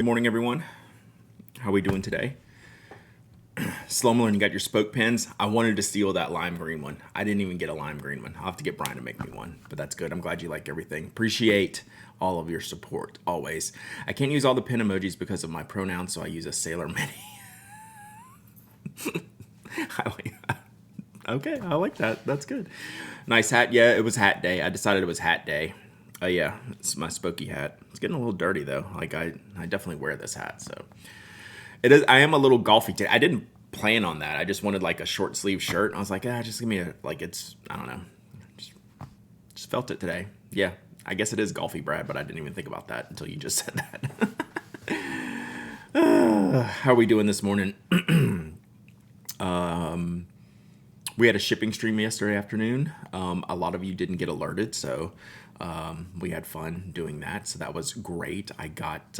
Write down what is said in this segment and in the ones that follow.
Good morning, everyone. How are we doing today? Slowmo, you got your spoke pens. I wanted to steal that lime green one. I didn't even get a lime green one. I'll have to get Brian to make me one, but that's good. I'm glad you like everything. Appreciate all of your support, always. I can't use all the pen emojis because of my pronouns, so I use a Sailor Mini. Okay, I like that. That's good. Nice hat. Yeah, it was hat day. I decided it was hat day. Yeah, it's my Spokey hat. It's getting a little dirty though. Like I definitely wear this hat, so it is. I am a little golfy today. I didn't plan on that. I just wanted like a short sleeve shirt. I was like, just give me a like. It's I don't know. Just felt it today. Yeah, I guess it is golfy, Brad, but I didn't even think about that until you just said that. How are we doing this morning? We had a shipping stream yesterday afternoon. A lot of you didn't get alerted, so we had fun doing that. So that was great. I got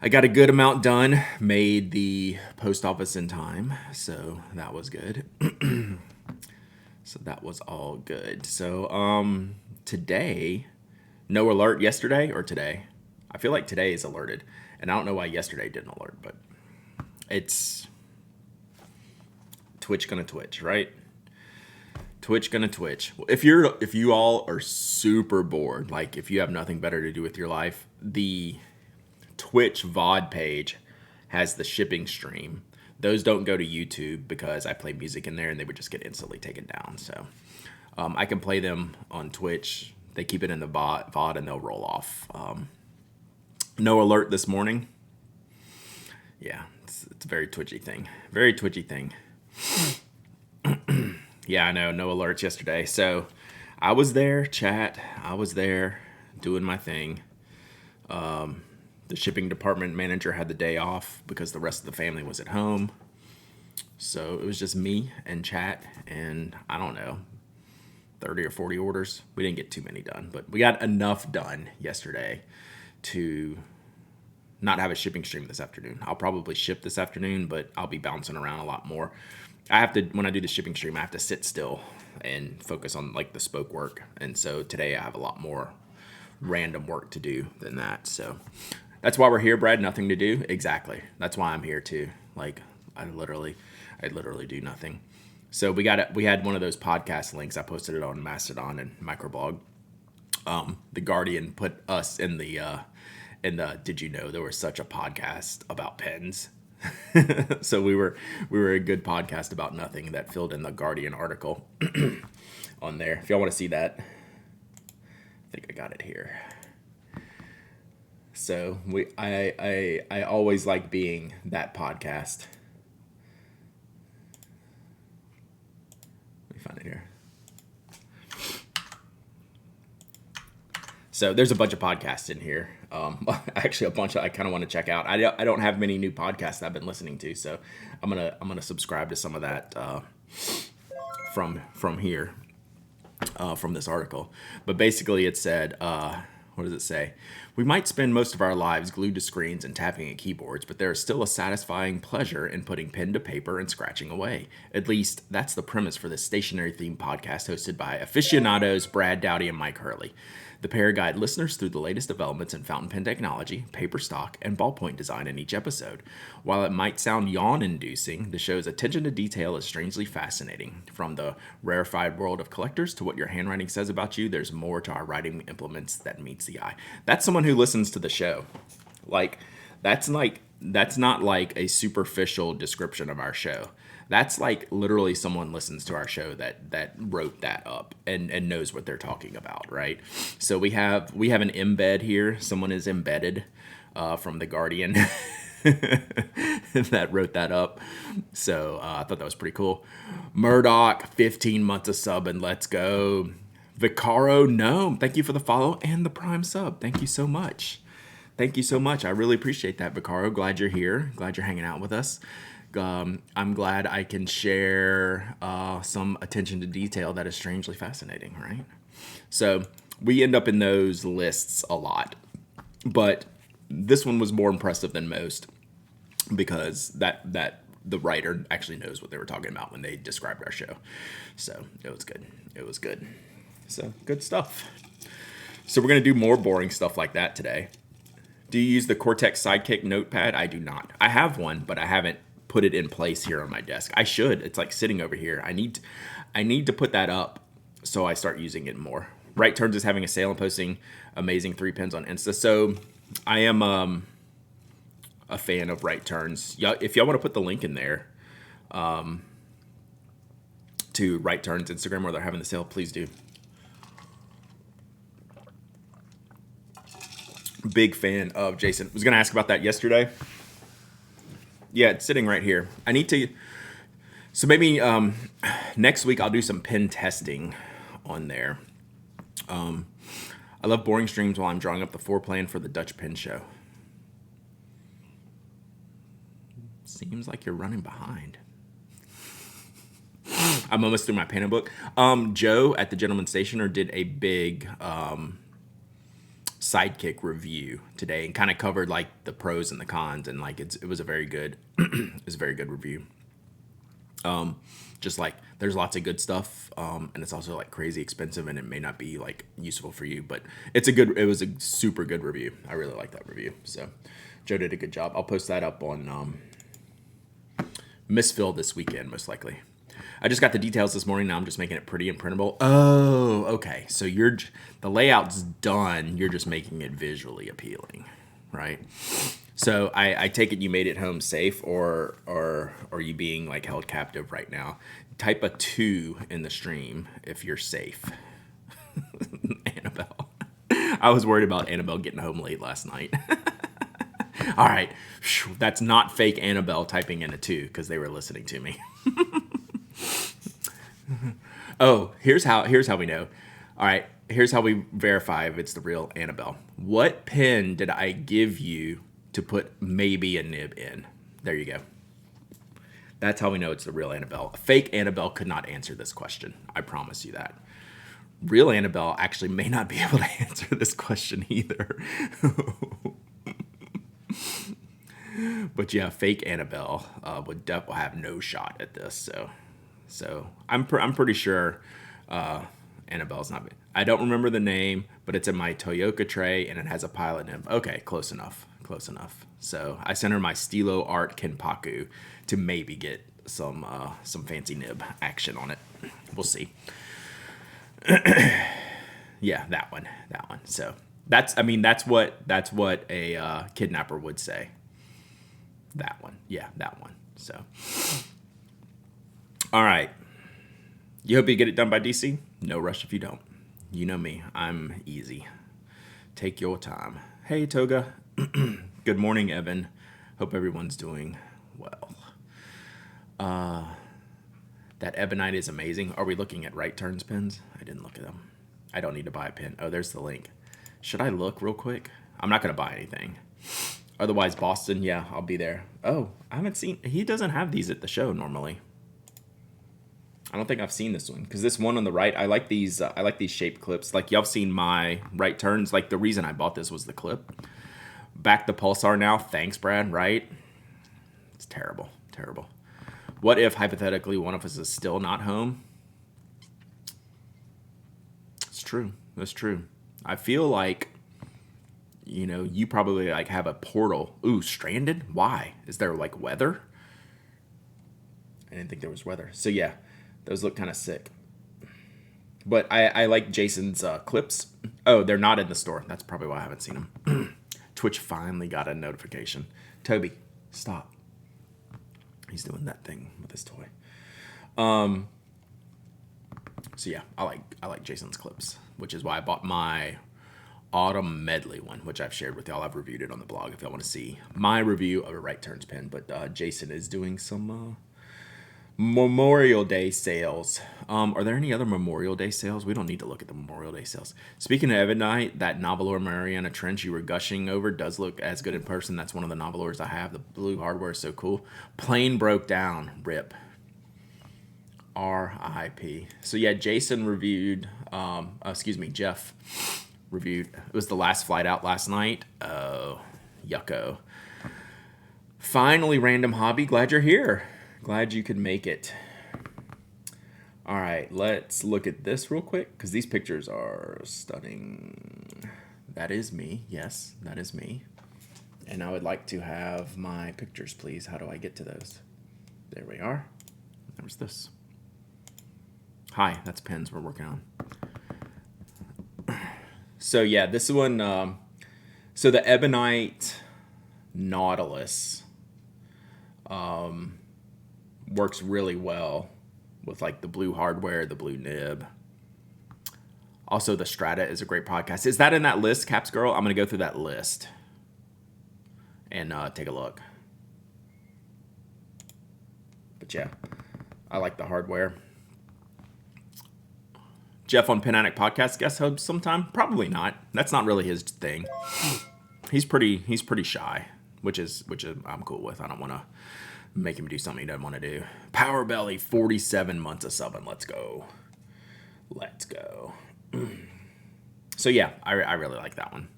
a good amount done. Made the post office in time, so that was good. So that was all good. So today, no alert yesterday or today. I feel like today is alerted, and I don't know why yesterday didn't alert, but it's Twitch gonna Twitch, right? Twitch gonna Twitch. If you all are super bored, like if you have nothing better to do with your life, the Twitch VOD page has the shipping stream. Those don't go to YouTube because I play music in there and they would just get instantly taken down. So I can play them on Twitch. They keep it in the VOD and they'll roll off. No alert this morning. Yeah, it's a very twitchy thing. Very twitchy thing. Yeah, I know, no alerts yesterday. So I was there, chat. I was there doing my thing. The shipping department manager had the day off because the rest of the family was at home. So it was just me and chat and I don't know, 30 or 40 orders. We didn't get too many done, but we got enough done yesterday to not have a shipping stream this afternoon. I'll probably ship this afternoon, but I'll be bouncing around a lot more. I have to, when I do the shipping stream, I have to sit still and focus on like the spoke work. And so today I have a lot more random work to do than that. So that's why we're here, Brad. Nothing to do. Exactly. That's why I'm here too. Like I literally do nothing. So we had one of those podcast links. I posted it on Mastodon and Microblog. The Guardian put us in the did you know there was such a podcast about pens? So we were a good podcast about nothing that filled in the Guardian article on there. If y'all want to see that, I think I got it here. So I always like being that podcast. Let me find it here. So there's a bunch of podcasts in here. Actually, a bunch I kind of want to check out. I don't have many new podcasts that I've been listening to, so I'm gonna subscribe to some of that from here, from this article. But basically, it said, what does it say? We might spend most of our lives glued to screens and tapping at keyboards, but there is still a satisfying pleasure in putting pen to paper and scratching away. At least that's the premise for this stationary-themed podcast hosted by aficionados Brad Dowdy and Mike Hurley. The pair guide listeners through the latest developments in fountain pen technology, paper stock, and ballpoint design in each episode. While it might sound yawn-inducing, the show's attention to detail is strangely fascinating. From the rarefied world of collectors to what your handwriting says about you, there's more to our writing implements that meets the eye. That's someone who listens to the show. That's not like a superficial description of our show. That's like literally someone listens to our show that wrote that up and knows what they're talking about, right? So we have an embed here. Someone is embedded from The Guardian that wrote that up. So I thought that was pretty cool. Murdoch, 15 months of sub and let's go. Vicaro Gnome, thank you for the follow and the Prime sub. Thank you so much. Thank you so much. I really appreciate that, Vicaro. Glad you're here. Glad you're hanging out with us. I'm glad I can share some attention to detail that is strangely fascinating, right? So we end up in those lists a lot, but this one was more impressive than most because that the writer actually knows what they were talking about when they described our show. So it was good. It was good. So good stuff. So we're going to do more boring stuff like that today. Do you use the Cortex Sidekick notepad? I do not. I have one, but I haven't put it in place here on my desk. I should. It's like sitting over here. I need to put that up so I start using it more. Right Turns is having a sale and posting amazing 3 pins on Insta. So I am a fan of Right Turns. If y'all want to put the link in there to Right Turns Instagram where they're having the sale, please do. Big fan of Jason. Was going to ask about that yesterday. Yeah, it's sitting right here. I need to. So maybe next week I'll do some pin testing on there. I love boring streams while I'm drawing up the floor plan for the Dutch Pin Show. Seems like you're running behind. I'm almost through my Panda book. Joe at the Gentleman Stationer did a big Sidekick review today and kind of covered like the pros and the cons, and like it was a very good it was a very good review. Just like there's lots of good stuff, and it's also like crazy expensive, and it may not be like useful for you, but it was a super good review. I really like that review. So Joe did a good job. I'll post that up on Misfill this weekend, most likely. I just got the details this morning. Now I'm just making it pretty and printable. Oh, okay. So the layout's done. You're just making it visually appealing, right? So I take it you made it home safe, or are you being like held captive right now? Type a 2 in the stream if you're safe. Annabelle. I was worried about Annabelle getting home late last night. All right. That's not fake Annabelle typing in a 2 because they were listening to me. Oh, here's how we know. All right, here's how we verify if it's the real Annabelle. What pin did I give you to put maybe a nib in? There you go. That's how we know it's the real Annabelle. A fake Annabelle could not answer this question. I promise you that. Real Annabelle actually may not be able to answer this question either. But yeah, fake Annabelle would have no shot at this. So I'm pretty sure Annabelle's not. I don't remember the name, but it's in my Toyota tray and it has a pilot nib. Okay, close enough. So I sent her my Stilo Art Kenpaku to maybe get some fancy nib action on it. We'll see. Yeah, that one. So that's what a kidnapper would say. That one. Yeah, that one. So, all right. You hope you get it done by DC? No rush if you don't. You know me. I'm easy. Take your time. Hey, Toga. Good morning, Evan. Hope everyone's doing well. That Ebonite is amazing. Are we looking at Right Turns pins? I didn't look at them. I don't need to buy a pin. Oh, there's the link. Should I look real quick? I'm not going to buy anything. Otherwise, Boston, yeah, I'll be there. Oh, I haven't seen... He doesn't have these at the show normally. I don't think I've seen this one. Because this one on the right, I like these shaped clips. Like, y'all have seen my Right Turns. Like, the reason I bought this was the clip. Back the Pulsar now. Thanks, Brad, right? It's terrible. What if, hypothetically, one of us is still not home? It's true. That's true. I feel like... you probably like have a portal. Ooh, stranded? Why? Is there like weather? I didn't think there was weather. So yeah, those look kind of sick. But I like Jason's clips. Oh, they're not in the store. That's probably why I haven't seen them. Twitch finally got a notification. Toby, stop. He's doing that thing with his toy. So yeah, I like Jason's clips, which is why I bought my Autumn Medley one, which I've shared with y'all. I've reviewed it on the blog if y'all want to see my review of a Right Turns pin. But Jason is doing some Memorial Day sales. Are there any other Memorial Day sales? We don't need to look at the Memorial Day sales. Speaking of Ebonite, that Novelore Mariana Trench you were gushing over does look as good in person. That's one of the Novelores I have. The blue hardware is so cool. Plane broke down. RIP. R.I.P. So yeah, Jason reviewed, Jeff reviewed. It was the last flight out last night. Oh, yucko. Finally, Random Hobby. Glad you're here. Glad you could make it. All right, let's look at this real quick because these pictures are stunning. That is me. Yes, that is me. And I would like to have my pictures, please. How do I get to those? There we are. There's this. Hi, that's pens we're working on. So yeah, this one, so the Ebonite Nautilus works really well with like the blue hardware, the blue nib. Also, the Strata is a great podcast. Is that in that list, Caps Girl? I'm going to go through that list and take a look. But yeah, I like the hardware. Jeff on Pen Addict Podcast guest host sometime? Probably not. That's not really his thing. He's pretty shy, which is I'm cool with. I don't want to make him do something he doesn't want to do. Power Belly, 47 months of subbing. Let's go. So yeah, I really like that one.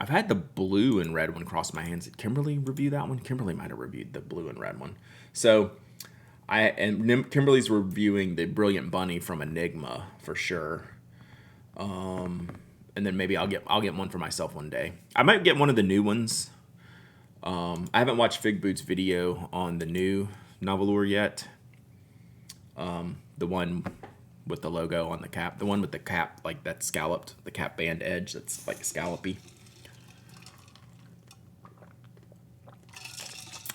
I've had the blue and red one cross my hands. Did Kimberly review that one? Kimberly might have reviewed the blue and red one. So Kimberly's reviewing the Brilliant Bunny from Enigma for sure. And then maybe I'll get one for myself one day. I might get one of the new ones. I haven't watched Fig Boot's video on the new Novelure yet. The one with the logo on the cap. The one with the cap, like, that's scalloped. The cap band edge that's, like, scallopy.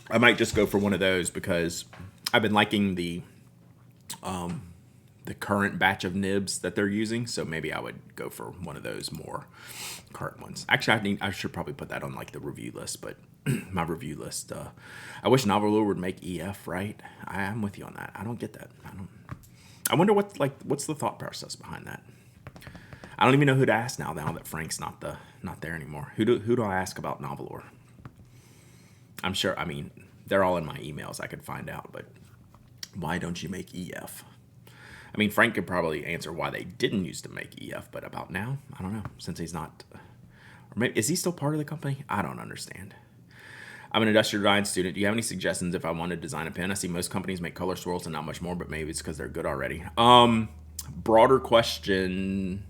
I might just go for one of those because I've been liking the current batch of nibs that they're using. So maybe I would go for one of those more current ones. Actually, I should probably put that on, like, the review list. But my review list, I wish Novelure would make EF, right? I'm with you on that. I don't get that. I wonder what's the thought process behind that. I don't even know who to ask now that Frank's not there anymore. Who do I ask about Novelure? I'm sure. I mean, they're all in my emails. I could find out, but why don't you make EF? I mean, Frank could probably answer why they didn't used to make EF, but about now, I don't know. Since he's not, or maybe is he still part of the company? I don't understand. I'm an industrial design student. Do you have any suggestions if I want to design a pen? I see most companies make color swirls and not much more, but maybe it's because they're good already. Broader question.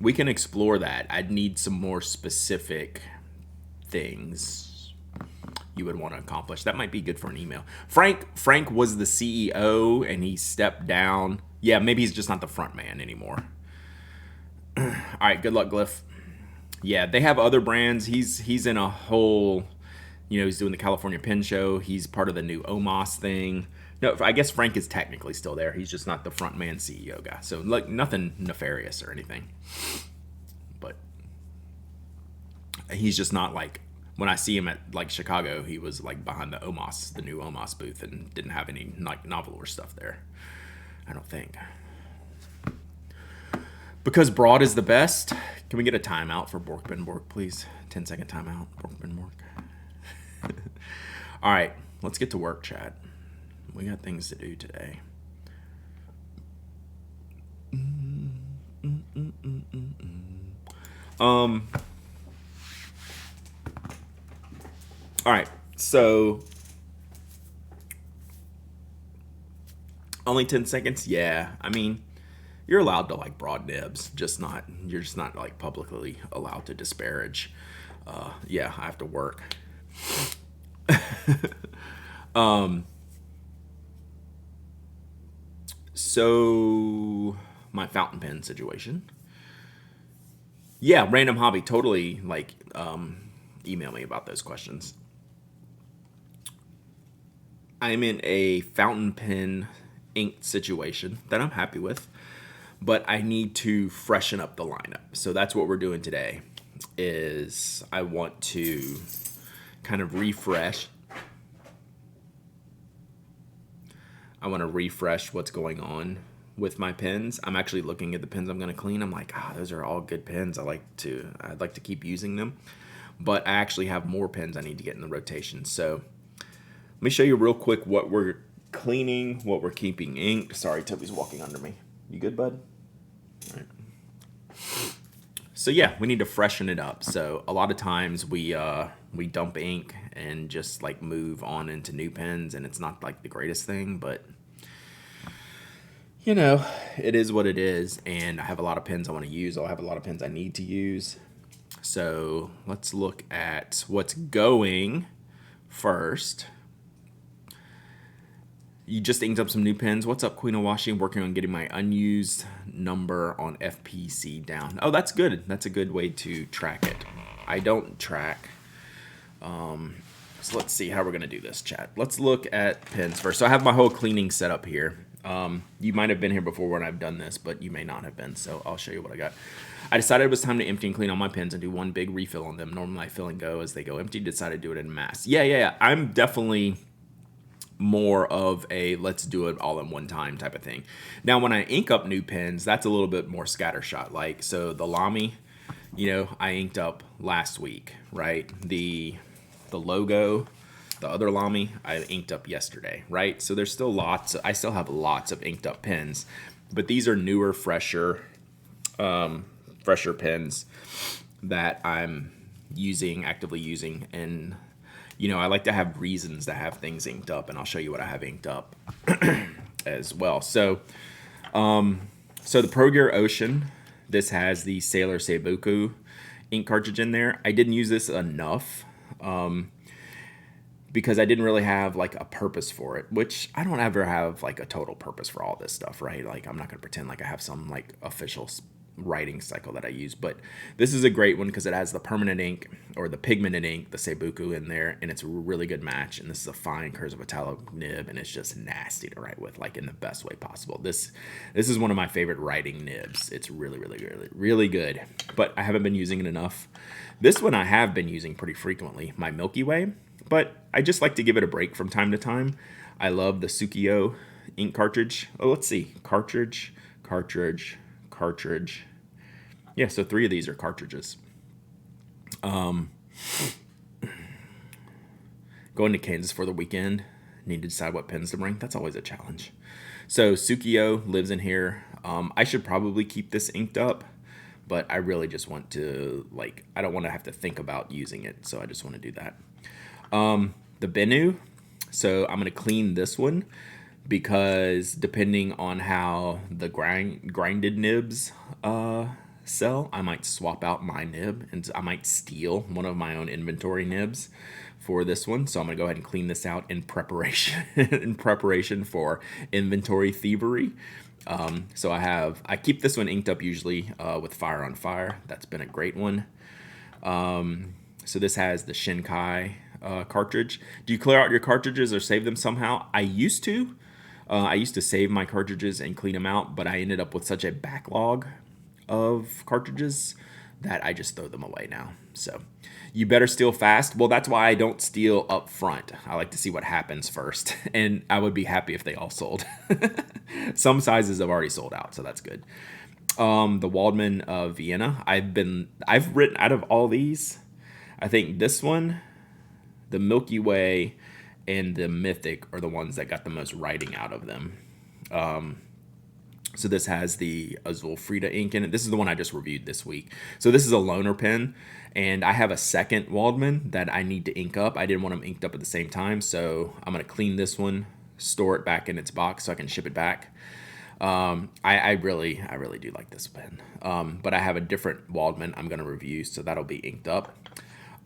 We can explore that. I'd need some more specific things you would want to accomplish. That might be good for an email. Frank was the CEO and he stepped down. Yeah, maybe he's just not the front man anymore. All right, good luck, Glyph. Yeah, they have other brands. He's in a whole, he's doing the California Pen Show. He's part of the new OMOS thing. No, I guess Frank is technically still there. He's just not the front man CEO guy. So like nothing nefarious or anything. But he's just not like, when I see him at like Chicago, he was like behind the OMOS, the new OMOS booth, and didn't have any like Novelure stuff there. I don't think. Because broad is the best, can we get a timeout for Bork, please? 10-second timeout, Bork. All right, let's get to work, chat. We got things to do today. All right, so only 10 seconds? Yeah, I mean, you're allowed to like broad nibs, you're just not like publicly allowed to disparage. Yeah, I have to work. So my fountain pen situation. Yeah, random hobby, totally like email me about those questions. I'm in a fountain pen inked situation that I'm happy with, but I need to freshen up the lineup. So that's what we're doing today. Is I want to kind of refresh. I want to refresh what's going on with my pens. I'm actually looking at the pens I'm going to clean. I'm like, those are all good pens. I'd like to keep using them, but I actually have more pens I need to get in the rotation. So let me show you real quick what we're cleaning, what we're keeping inked. Sorry, Toby's walking under me. You good, bud? All right. So yeah, we need to freshen it up. So a lot of times we dump ink and just like move on into new pens, and it's not like the greatest thing, but you know, it is what it is, and I have a lot of pens I want to use. I'll have a lot of pens I need to use. So let's look at what's going first. You just inked up some new pens. What's up, Queen Owashi? Working on getting my unused number on FPC down. Oh, that's good. That's a good way to track it. I don't track. So let's see how we're going to do this, chat. Let's look at pens first. So I have my whole cleaning set up here. You might have been here before when I've done this, but you may not have been. So I'll show you what I got. I decided it was time to empty and clean all my pens and do one big refill on them. Normally I fill and go as they go empty. Decided to do it in mass. Yeah. I'm definitely more of a let's do it all in one time type of thing. Now, when I ink up new pens, that's a little bit more scattershot. Like, so the Lamy, I inked up last week, right? The logo, the other Lamy, I inked up yesterday, right? So there's still I still have lots of inked up pens, but these are newer, fresher pens that I'm actively using. And, I like to have reasons to have things inked up, and I'll show you what I have inked up as well. So the Pro Gear Ocean, this has the Sailor Seiboku ink cartridge in there. I didn't use this enough because I didn't really have like a purpose for it, which I don't ever have like a total purpose for all this stuff, right? Like, I'm not going to pretend like I have some like official writing cycle that I use, but this is a great one because it has the permanent ink or the pigmented ink, the Seiboku in there, and it's a really good match. And this is a fine Cursive Italic nib, and it's just nasty to write with, like in the best way possible. This is one of my favorite writing nibs. It's really, really, really, really good, but I haven't been using it enough. This one I have been using pretty frequently, my Milky Way, but I just like to give it a break from time to time. I love the Sukiyo ink cartridge. Oh, let's see, cartridge. Yeah, so 3 of these are cartridges. Going to Kansas for the weekend. Need to decide what pens to bring. That's always a challenge. So Sukiyo lives in here. I should probably keep this inked up, but I really just want to, I don't want to have to think about using it, so I just want to do that. The Benu. So I'm going to clean this one, because depending on how the grinded nibs sell, I might swap out my nib, and I might steal one of my own inventory nibs for this one. So I'm gonna go ahead and clean this out in preparation for inventory thievery. So I keep this one inked up usually with Fire on Fire. That's been a great one. So this has the Shinkai cartridge. Do you clear out your cartridges or save them somehow? I used to. I used to save my cartridges and clean them out, but I ended up with such a backlog of cartridges that I just throw them away now. So you better steal fast. Well, that's why I don't steal up front. I like to see what happens first, and I would be happy if they all sold. Some sizes have already sold out, so that's good. The Waldman Vienna. I've written out of all these, I think this one, the Milky Way, and the Mythic are the ones that got the most writing out of them. So this has the Azul Frida ink in it. This is the one I just reviewed this week. So this is a loaner pen, and I have a second Waldman that I need to ink up. I didn't want them inked up at the same time, so I'm going to clean this one, store it back in its box so I can ship it back. I really do like this pen, but I have a different Waldman I'm going to review, so that'll be inked up.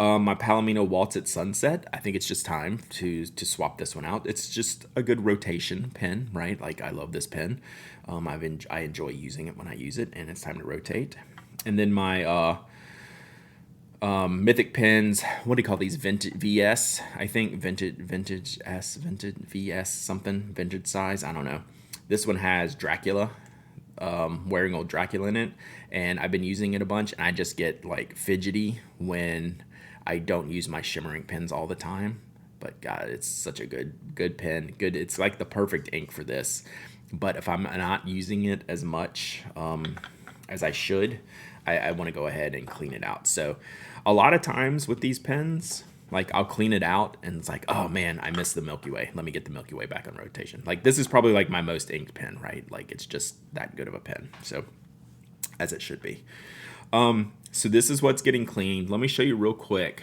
My Palomino Waltz at Sunset, I think it's just time to swap this one out. It's just a good rotation pen, right? Like, I love this pen. I enjoy using it when I use it, and it's time to rotate. And then my Mythic pens, what do you call these? Vintage VS, I think. Vintage VS something, vintage size, I don't know. This one has Dracula, wearing old Dracula in it, and I've been using it a bunch, and I just get like fidgety when I don't use my shimmering pens all the time. But God, it's such a good pen. It's like the perfect ink for this. But if I'm not using it as much as I should, I want to go ahead and clean it out. So a lot of times with these pens, like, I'll clean it out and it's like, oh man, I missed the Milky Way. Let me get the Milky Way back on rotation. Like, this is probably like my most inked pen, right? Like, it's just that good of a pen. So, as it should be. So this is what's getting cleaned. Let me show you real quick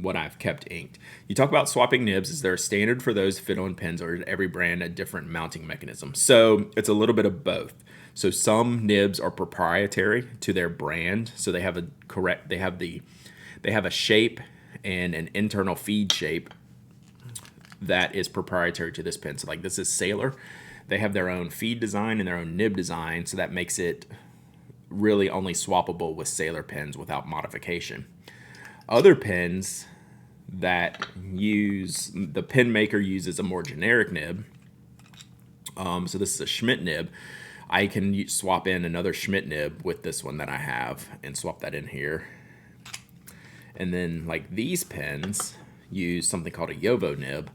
what I've kept inked. You talk about swapping nibs. Is there a standard for those fit-on pens, or is every brand a different mounting mechanism? So it's a little bit of both. So some nibs are proprietary to their brand. So they have a shape and an internal feed shape that is proprietary to this pen. So like this is Sailor. They have their own feed design and their own nib design. So that makes it really only swappable with Sailor pens without modification. Other pens that the pen maker uses a more generic nib. So this is a Schmidt nib. I can swap in another Schmidt nib with this one that I have and swap that in here. And then like these pens use something called a Jowo nib,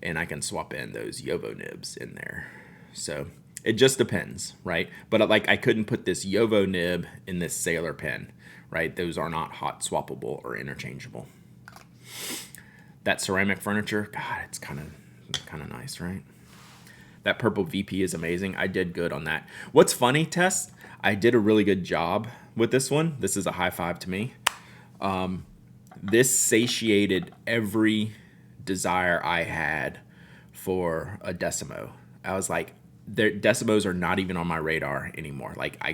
and I can swap in those Jowo nibs in there. So it just depends, right? But like I couldn't put this Jowo nib in this Sailor pen, right? Those are not hot swappable or interchangeable. That ceramic furniture, God, it's kind of nice, right? That purple VP is amazing. I did good on that. What's funny, Tess, I did a really good job with this one. This is a high five to me. This satiated every desire I had for a Decimo. I was like, Decimos are not even on my radar anymore. Like I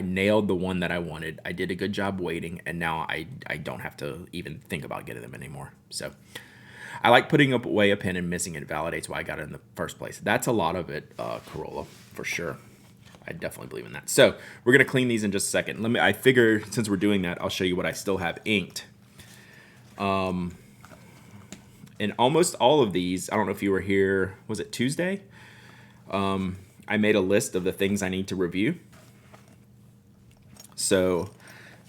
nailed the one that I wanted. I did a good job waiting, and now I don't have to even think about getting them anymore. So I like putting away a pen and missing it validates why I got it in the first place. That's a lot of it, Corolla, for sure. I definitely believe in that. So we're going to clean these in just a second. I figure since we're doing that, I'll show you what I still have inked. And almost all of these, I don't know if you were here, was it Tuesday? I made a list of the things I need to review. So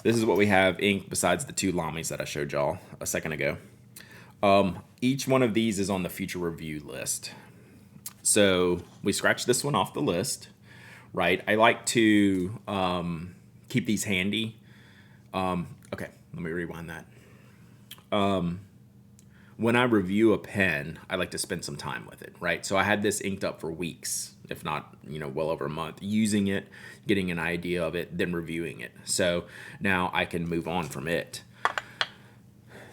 this is what we have inked besides the 2 Lamis that I showed y'all a second ago. Each one of these is on the future review list. So we scratched this one off the list, right? I like to keep these handy. Okay, let me rewind that. When I review a pen, I like to spend some time with it, right? So I had this inked up for weeks, if not, well over a month, using it, getting an idea of it, then reviewing it. So now I can move on from it.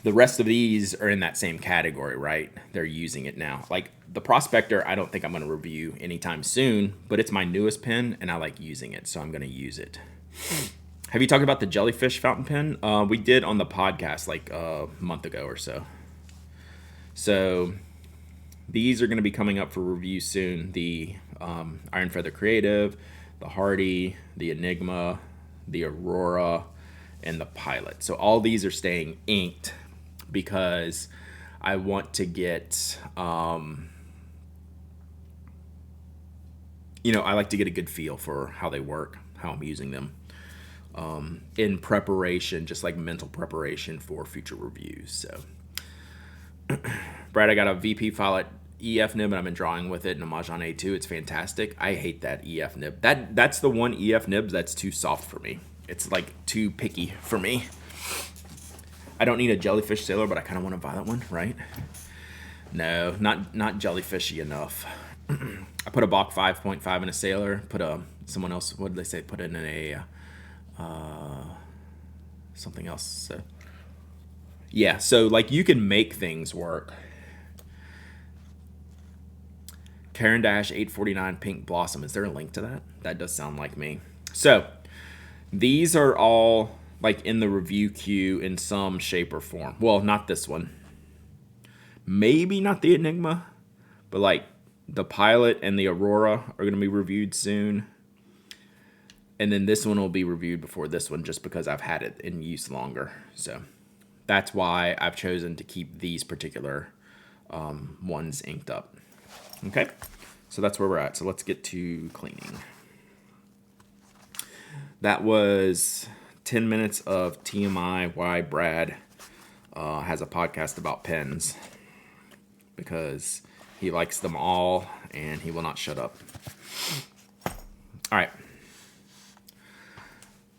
The rest of these are in that same category, right? They're using it now. Like the Prospector, I don't think I'm going to review anytime soon, but it's my newest pen and I like using it, so I'm going to use it. Have you talked about the Jellyfish fountain pen? We did on the podcast like a month ago or so. So these are going to be coming up for review soon. The Iron Feather Creative, the Hardy, the Enigma, the Aurora, and the Pilot. So all these are staying inked because I want to get, I like to get a good feel for how they work, how I'm using them in preparation, just like mental preparation for future reviews. So, Brad, I got a VP Pilot EF nib and I've been drawing with it in a Mahjong A2. It's fantastic. I hate that EF nib. That's the one EF nib that's too soft for me. It's like too picky for me. I don't need a Jellyfish Sailor, but I kind of want a violet one, right? No, not jellyfishy enough. I put a Bach 5.5 in a Sailor. Put someone else. What did they say? Put it in a something else. So, yeah. So like you can make things work. Karen Dash 849 Pink Blossom. Is there a link to that? That does sound like me. So these are all like in the review queue in some shape or form. Well, not this one. Maybe not the Enigma, but like the Pilot and the Aurora are going to be reviewed soon. And then this one will be reviewed before this one just because I've had it in use longer. So that's why I've chosen to keep these particular ones inked up. Okay, so that's where we're at. So let's get to cleaning. That was 10 minutes of TMI why Brad has a podcast about pens, because he likes them all and he will not shut up. All right.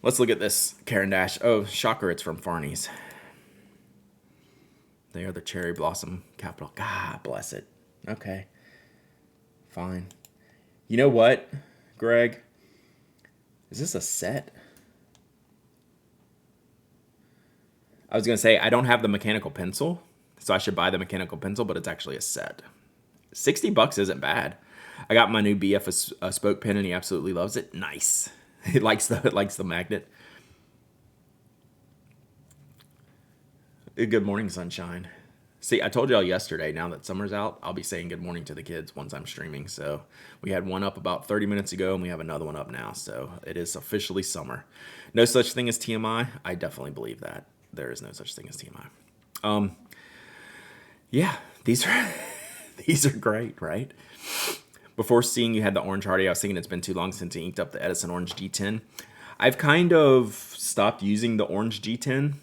Let's look at this Karen Dash. Oh, shocker, it's from Farney's. They are the cherry blossom capital. God bless it. Okay. Fine. You know what, Greg? Is this a set? I was going to say, I don't have the mechanical pencil, so I should buy the mechanical pencil, but it's actually a set. $60 isn't bad. I got my new BF a spoke pen, and he absolutely loves it. Nice. It likes the magnet. Good morning, sunshine. See, I told y'all yesterday, now that summer's out, I'll be saying good morning to the kids once I'm streaming. So we had one up about 30 minutes ago, and we have another one up now. So it is officially summer. No such thing as TMI. I definitely believe that. There is no such thing as TMI. Yeah, these are these are great, right? Before seeing you had the Orange Hardy, I was thinking it's been too long since you inked up the Edison Orange G10. I've kind of stopped using the Orange G10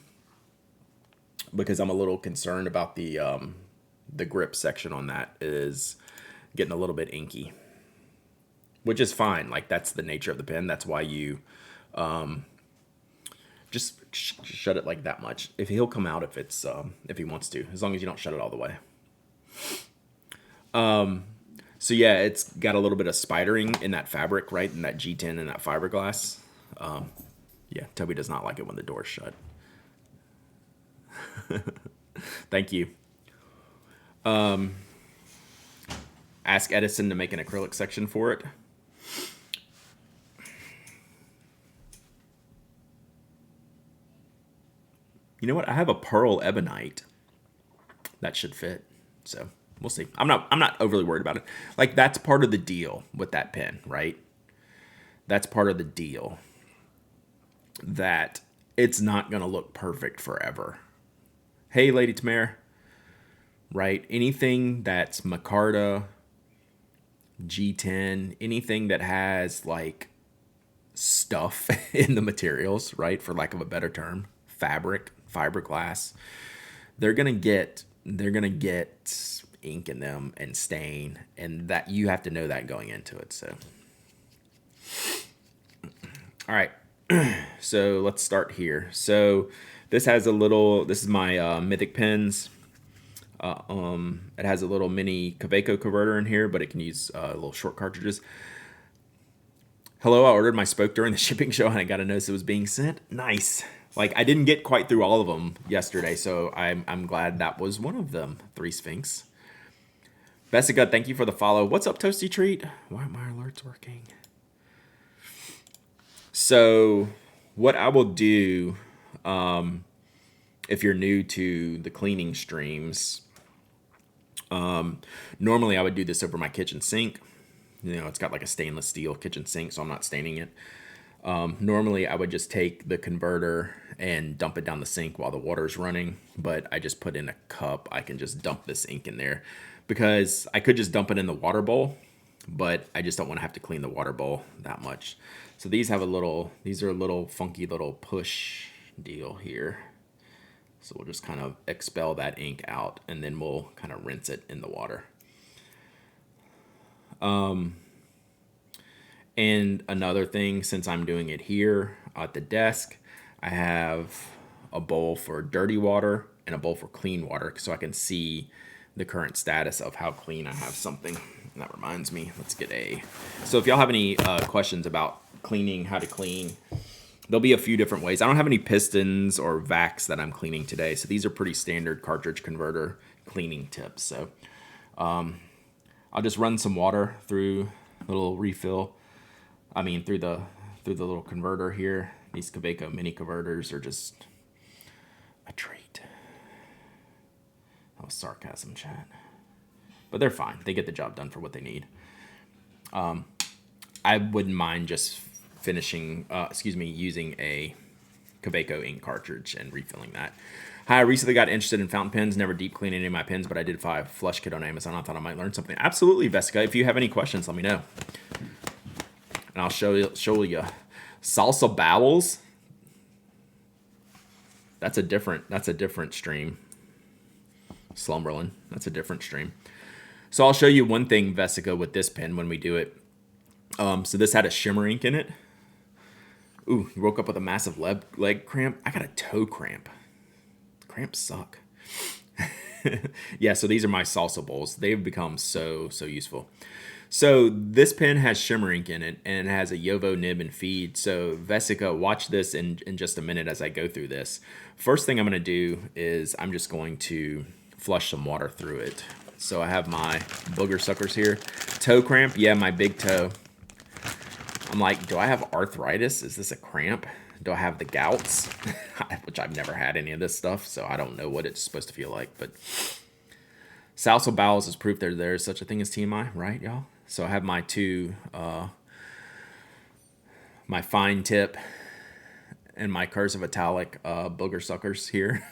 because I'm a little concerned about the grip section on that is getting a little bit inky, which is fine. Like, that's the nature of the pen. That's why you just shut it like that much. If he'll come out if he wants to, as long as you don't shut it all the way. So yeah, it's got a little bit of spidering in that fabric, right? In that G10 and that fiberglass. Yeah, Toby does not like it when the door's shut. Thank you. Ask Edison to make an acrylic section for it. You know what? I have a pearl ebonite. That should fit. So we'll see. I'm not overly worried about it. Like, that's part of the deal with that pen, right? That's part of the deal. That it's not gonna look perfect forever. Hey, Lady Tamara. Right? Anything that's micarta, G10, anything that has like stuff in the materials, right? For lack of a better term, fabric, fiberglass, they're gonna get ink in them and stain, and that you have to know that going into it. So, all right. So let's start here. So this is my Mythic pens. It has a little mini Kaweco converter in here, but it can use little short cartridges. Hello, I ordered my spoke during the shipping show and I got a notice it was being sent. Nice. Like, I didn't get quite through all of them yesterday, so I'm glad that was one of them. 3 Sphinx. Vesica, thank you for the follow. What's up, Toasty Treat? Why aren't my alerts working? So what I will do, if you're new to the cleaning streams, normally I would do this over my kitchen sink. You know, it's got like a stainless steel kitchen sink, so I'm not staining it. Normally I would just take the converter and dump it down the sink while the water's running, but I just put in a cup. I can just dump this ink in there because I could just dump it in the water bowl, but I just don't want to have to clean the water bowl that much. So these are a little funky little push deal here. So we'll just kind of expel that ink out and then we'll kind of rinse it in the water. And another thing, since I'm doing it here at the desk, I have a bowl for dirty water and a bowl for clean water so I can see the current status of how clean I have something. And that reminds me, so if y'all have any questions about cleaning, how to clean, there'll be a few different ways. I don't have any pistons or vacs that I'm cleaning today, so these are pretty standard cartridge converter cleaning tips. So I'll just run some water through the little through the little converter here. These Kaweco mini converters are just a treat. That was sarcasm, chat. But they're fine. They get the job done for what they need. I wouldn't mind just using a Kaweco ink cartridge and refilling that. Hi, I recently got interested in fountain pens. Never deep cleaned any of my pens, but I did find a flush kit on Amazon. I thought I might learn something. Absolutely, Vesica. If you have any questions, let me know. And I'll show you. Salsa Bowels. That's a different stream. Slumberland. That's a different stream. So I'll show you one thing, Vesica, with this pen when we do it. So this had a shimmer ink in it. Ooh, you woke up with a massive leg cramp. I got a toe cramp. Cramps suck. Yeah, so these are my salsa bowls. They've become so useful. So this pen has shimmer ink in it, and it has a Yovo nib and feed. So Vesica, watch this in just a minute as I go through this. First thing I'm going to do is I'm just going to flush some water through it. So I have my booger suckers here. Toe cramp, yeah, my big toe. I'm like, do I have arthritis? Is this a cramp? Do I have the gouts? Which I've never had any of this stuff, so I don't know what it's supposed to feel like. But salsal bowels is proof there is such a thing as TMI, right, y'all? So I have my my fine tip and my cursive italic booger suckers here.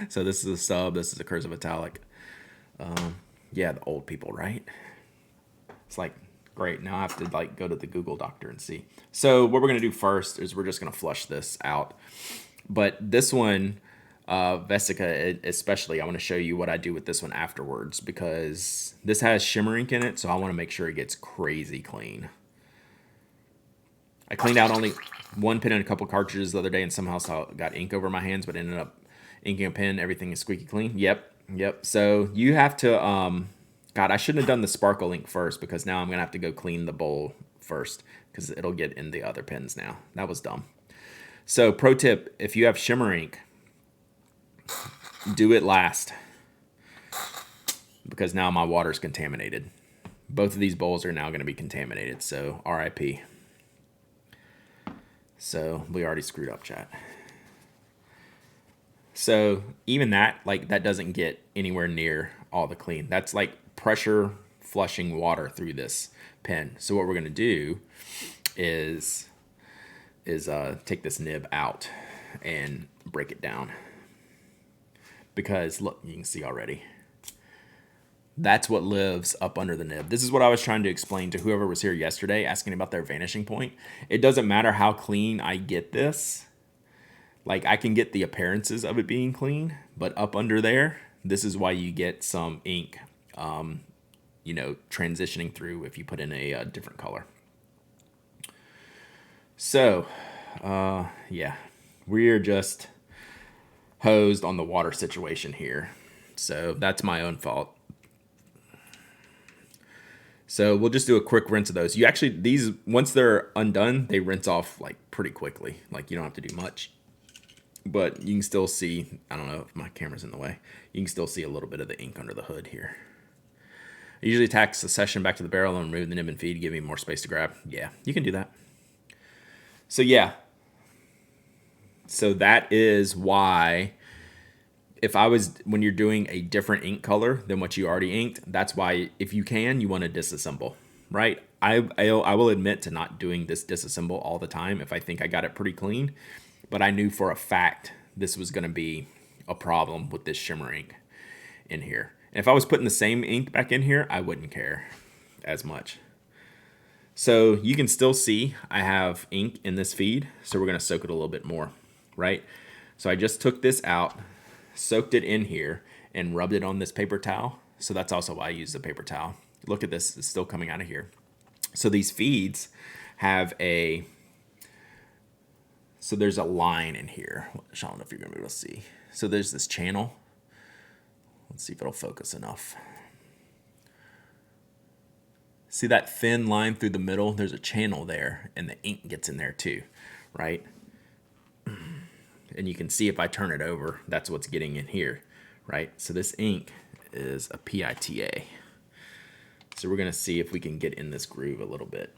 So this is a sub, this is a cursive italic. Yeah, the old people, right? It's like, great, now I have to like go to the Google doctor and see. So what we're gonna do first is we're just gonna flush this out. But this one, Vesica especially, I want to show you what I do with this one afterwards, because this has shimmer ink in it, so I want to make sure it gets crazy clean. I cleaned out only one pen and a couple cartridges the other day, and somehow I got ink over my hands, but ended up inking a pen. Everything is squeaky clean. Yep. So you have to, God, I shouldn't have done the sparkle ink first, because now I'm going to have to go clean the bowl first, because it'll get in the other pens now. That was dumb. So pro tip, if you have shimmer ink, do it last, because now my water's contaminated. Both of these bowls are now going to be contaminated, so RIP. So we already screwed up, chat. So even that, like, that doesn't get anywhere near all the clean. That's like pressure flushing water through this pen. So what we're going to do is take this nib out and break it down. Because look, you can see already. That's what lives up under the nib. This is what I was trying to explain to whoever was here yesterday asking about their vanishing point. It doesn't matter how clean I get this. Like, I can get the appearances of it being clean, but up under there, this is why you get some ink, transitioning through if you put in a different color. So, yeah, we're just hosed on the water situation here. So that's my own fault. So we'll just do a quick rinse of those. You actually, these, once they're undone, they rinse off like pretty quickly. Like, you don't have to do much. But you can still see, I don't know if my camera's in the way, you can still see a little bit of the ink under the hood here. I usually tack succession back to the barrel and remove the nib and feed, give me more space to grab. Yeah, you can do that. So yeah. So that is why, when you're doing a different ink color than what you already inked, that's why, if you can, you want to disassemble, right? I will admit to not doing this disassemble all the time if I think I got it pretty clean, but I knew for a fact this was going to be a problem with this shimmer ink in here. And if I was putting the same ink back in here, I wouldn't care as much. So you can still see I have ink in this feed, so we're going to soak it a little bit more, right? So I just took this out, soaked it in here, and rubbed it on this paper towel. So that's also why I use the paper towel. Look at this, it's still coming out of here. So these feeds have so there's a line in here. I don't know if you're gonna be able to see. So there's this channel. Let's see if it'll focus enough. See that thin line through the middle? There's a channel there, and the ink gets in there too, right? And you can see if I turn it over, that's what's getting in here, right? So this ink is a PITA. So we're gonna see if we can get in this groove a little bit,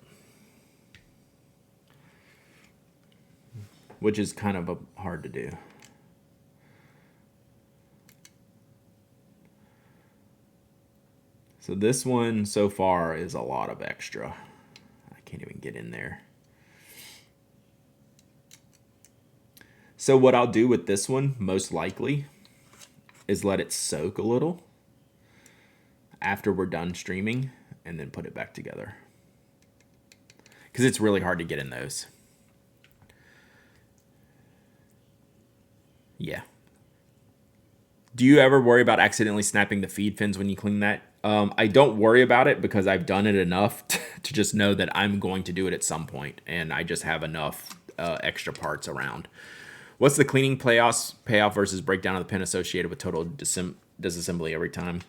which is kind of hard to do. So this one so far is a lot of extra. I can't even get in there. So what I'll do with this one, most likely, is let it soak a little after we're done streaming and then put it back together. Because it's really hard to get in those. Yeah. Do you ever worry about accidentally snapping the feed fins when you clean that? I don't worry about it because I've done it enough to just know that I'm going to do it at some point, and I just have enough extra parts around. What's the cleaning payoff versus breakdown of the pen associated with total disassembly every time?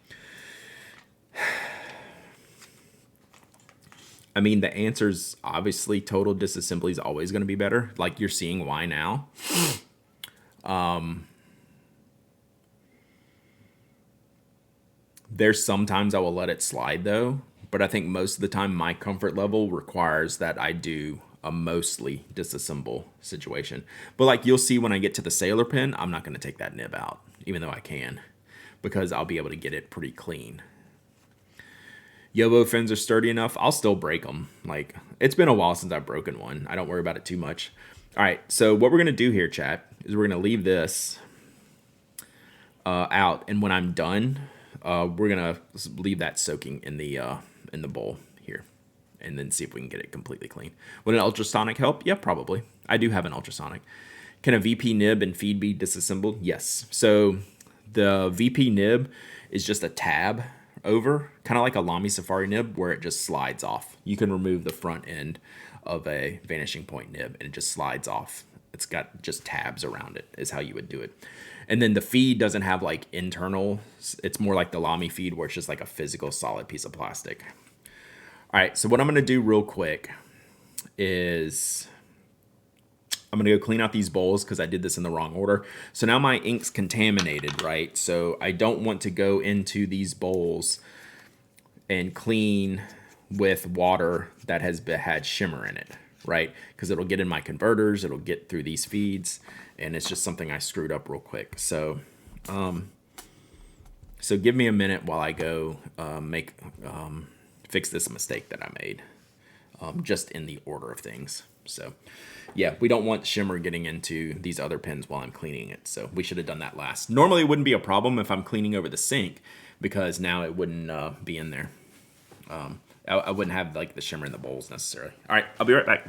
I mean, the answer's obviously total disassembly is always going to be better. Like you're seeing why now. There's sometimes I will let it slide though, but I think most of the time my comfort level requires that I do a mostly disassemble situation. But like you'll see when I get to the sailor pin, I'm not going to take that nib out, even though I can, because I'll be able to get it pretty clean. Yobo fins are sturdy enough. I'll still break them. Like, it's been a while since I've broken one. I don't worry about it too much. All right, so what we're going to do here, chat, is we're going to leave this out. And when I'm done, we're going to leave that soaking in the bowl here. And then see if we can get it completely clean. Would an ultrasonic help? Yeah, probably. I do have an ultrasonic. Can a VP nib and feed be disassembled? Yes. So the VP nib is just a tab over, kind of like a Lamy Safari nib, where it just slides off. You can remove the front end of a Vanishing Point nib and it just slides off. It's got just tabs around it is how you would do it. And then the feed doesn't have like internal, it's more like the Lamy feed where it's just like a physical solid piece of plastic. All right, so what I'm going to do real quick is I'm going to go clean out these bowls because I did this in the wrong order. So now my ink's contaminated, right? So I don't want to go into these bowls and clean with water that has had shimmer in it, right? Because it'll get in my converters, it'll get through these feeds, and it's just something I screwed up real quick. So give me a minute while I go fix this mistake that I made, just in the order of things. So yeah, we don't want shimmer getting into these other pins while I'm cleaning it. So we should have done that last. Normally it wouldn't be a problem if I'm cleaning over the sink because now it wouldn't be in there. I wouldn't have like the shimmer in the bowls necessarily. All right, I'll be right back.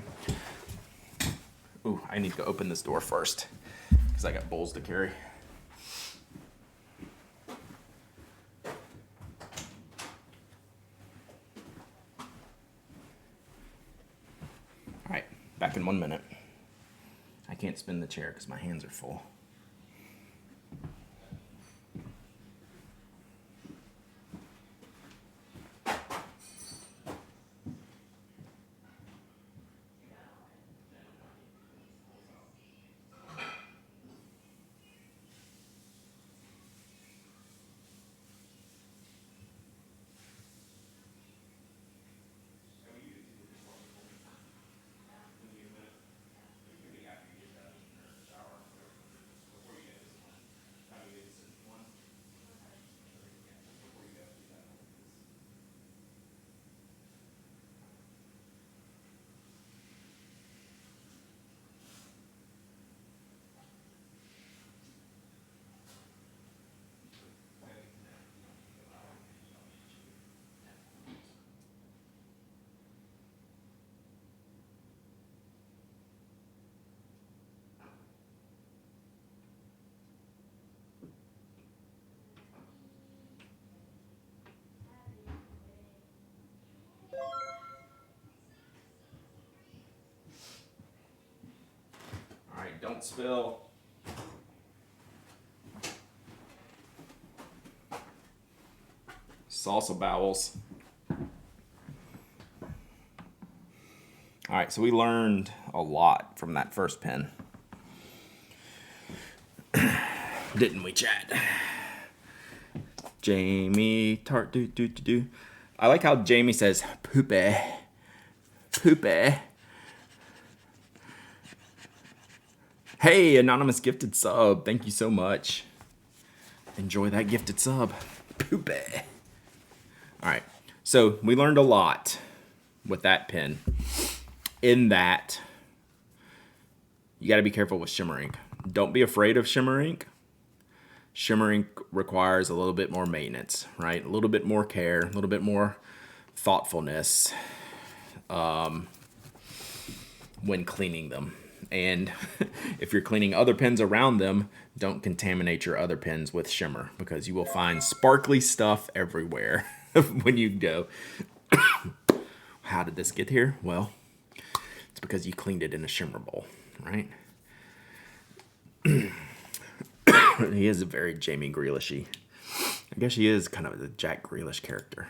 Ooh, I need to open this door first because I got bowls to carry. All right, back in 1 minute. I can't spin the chair because my hands are full. All right, don't spill. Salsa bowels. All right, so we learned a lot from that first pin. Didn't we, Chad? Jamie Tart do. I like how Jamie says poopy. Poopy. Hey, anonymous gifted sub. Thank you so much. Enjoy that gifted sub. Poopy. All right. So we learned a lot with that pin. In that, you got to be careful with shimmer ink. Don't be afraid of shimmer ink. Shimmer ink requires a little bit more maintenance, right? A little bit more care, a little bit more thoughtfulness when cleaning them. And if you're cleaning other pins around them, don't contaminate your other pins with shimmer because you will find sparkly stuff everywhere when you go. How did this get here? Well, it's because you cleaned it in a shimmer bowl, right? He is a very Jamie Grealishy. I guess he is kind of the Jack Grealish character.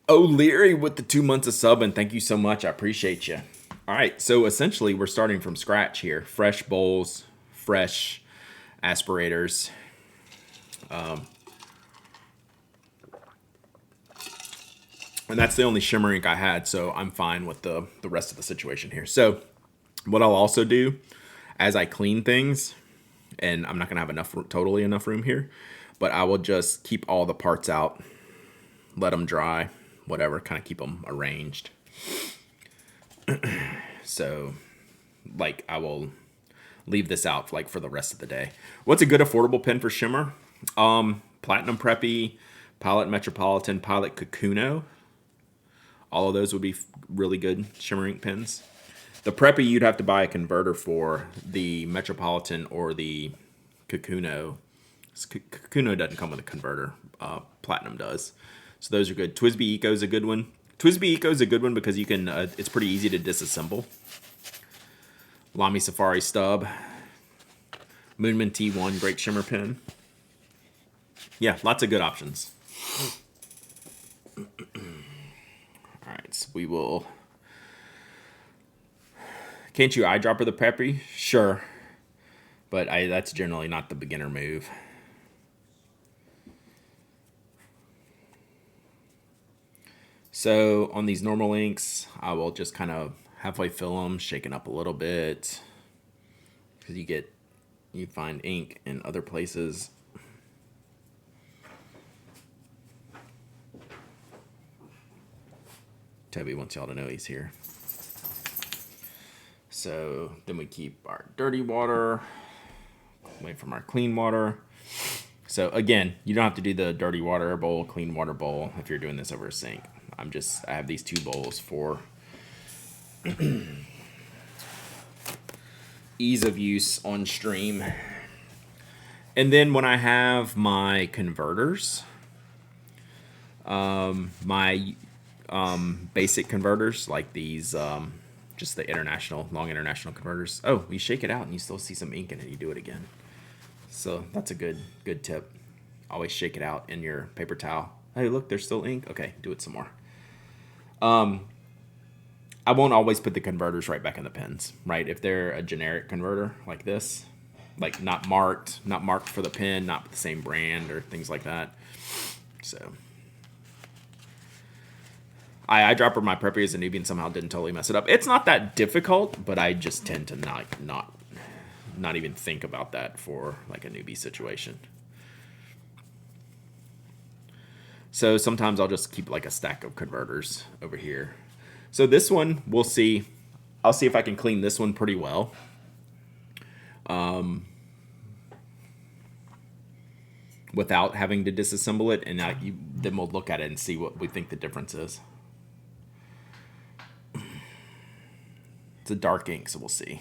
O'Leary with the 2 months of sub, and thank you so much. I appreciate you. All right, so essentially we're starting from scratch here. Fresh bowls, fresh aspirators. And that's the only shimmer ink I had, so I'm fine with the rest of the situation here. So what I'll also do as I clean things, and I'm not going to have totally enough room here, but I will just keep all the parts out, let them dry, whatever, kind of keep them arranged. So, like, I will leave this out like for the rest of the day. What's a good affordable pen for shimmer? Platinum Preppy, Pilot Metropolitan, Pilot Kakuno. All of those would be really good shimmer ink pens. The Preppy you'd have to buy a converter for. The Metropolitan or the Kakuno. Kakuno doesn't come with a converter. Platinum does. So those are good. TWSBI Eco is a good one. TWSBI Eco is a good one because you can. It's pretty easy to disassemble. Lamy Safari stub. Moonman T1, great shimmer pen. Yeah, lots of good options. All right, so we will. Can't you eyedropper the Preppy? Sure, but that's generally not the beginner move. So on these normal inks, I will just kind of halfway fill them, shaking up a little bit, because you find ink in other places. Toby wants y'all to know he's here. So then we keep our dirty water away from our clean water. So again, you don't have to do the dirty water bowl, clean water bowl if you're doing this over a sink. I have these 2 bowls for ease of use on stream. And then when I have my converters, my basic converters like these, just the long international converters. Oh, you shake it out and you still see some ink in it. You do it again. So that's a good tip. Always shake it out in your paper towel. Hey, look, there's still ink. Okay, do it some more. I won't always put the converters right back in the pens, right? If they're a generic converter like this, like not marked for the pen, not the same brand or things like that. So I eyedroppered my Preppy as a newbie and somehow didn't totally mess it up. It's not that difficult, but I just tend to not even think about that for like a newbie situation. So sometimes I'll just keep like a stack of converters over here. So this one, we'll see. I'll see if I can clean this one pretty well. Without having to disassemble it, and then we'll look at it and see what we think the difference is. It's a dark ink, so we'll see.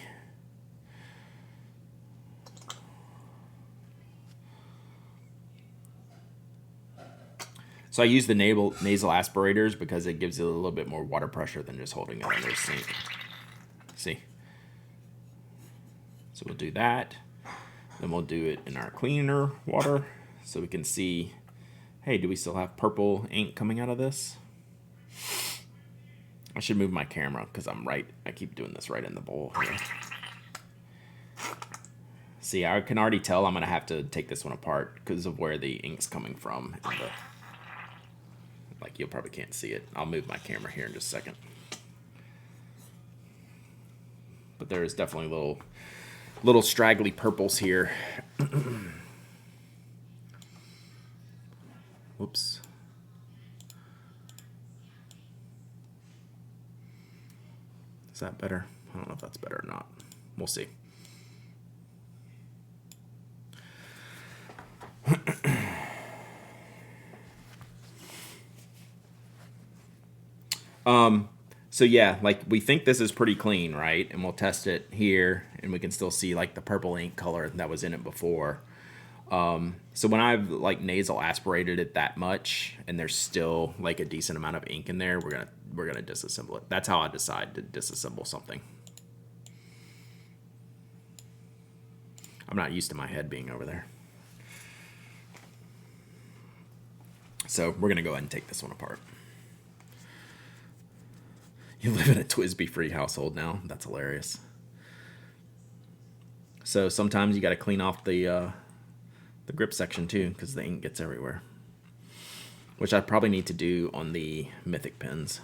So I use the nasal aspirators because it gives it a little bit more water pressure than just holding it under a sink. See? So we'll do that. Then we'll do it in our cleaner water so we can see, hey, do we still have purple ink coming out of this? I should move my camera because I keep doing this right in the bowl here. See, I can already tell I'm going to have to take this one apart because of where the ink's coming from. Like, you probably can't see it. I'll move my camera here in just a second. But there is definitely little straggly purples here. Whoops. Is that better? I don't know if that's better or not. We'll see. So yeah, like we think this is pretty clean, right? And we'll test it here and we can still see like the purple ink color that was in it before. So when I've like nasal aspirated it that much and there's still like a decent amount of ink in there, we're gonna disassemble it. That's how I decide to disassemble something. I'm not used to my head being over there. So we're gonna go ahead and take this one apart. You live in a Twisby-free household now. That's hilarious. So sometimes you got to clean off the grip section too, because the ink gets everywhere. Which I probably need to do on the Mythic pens.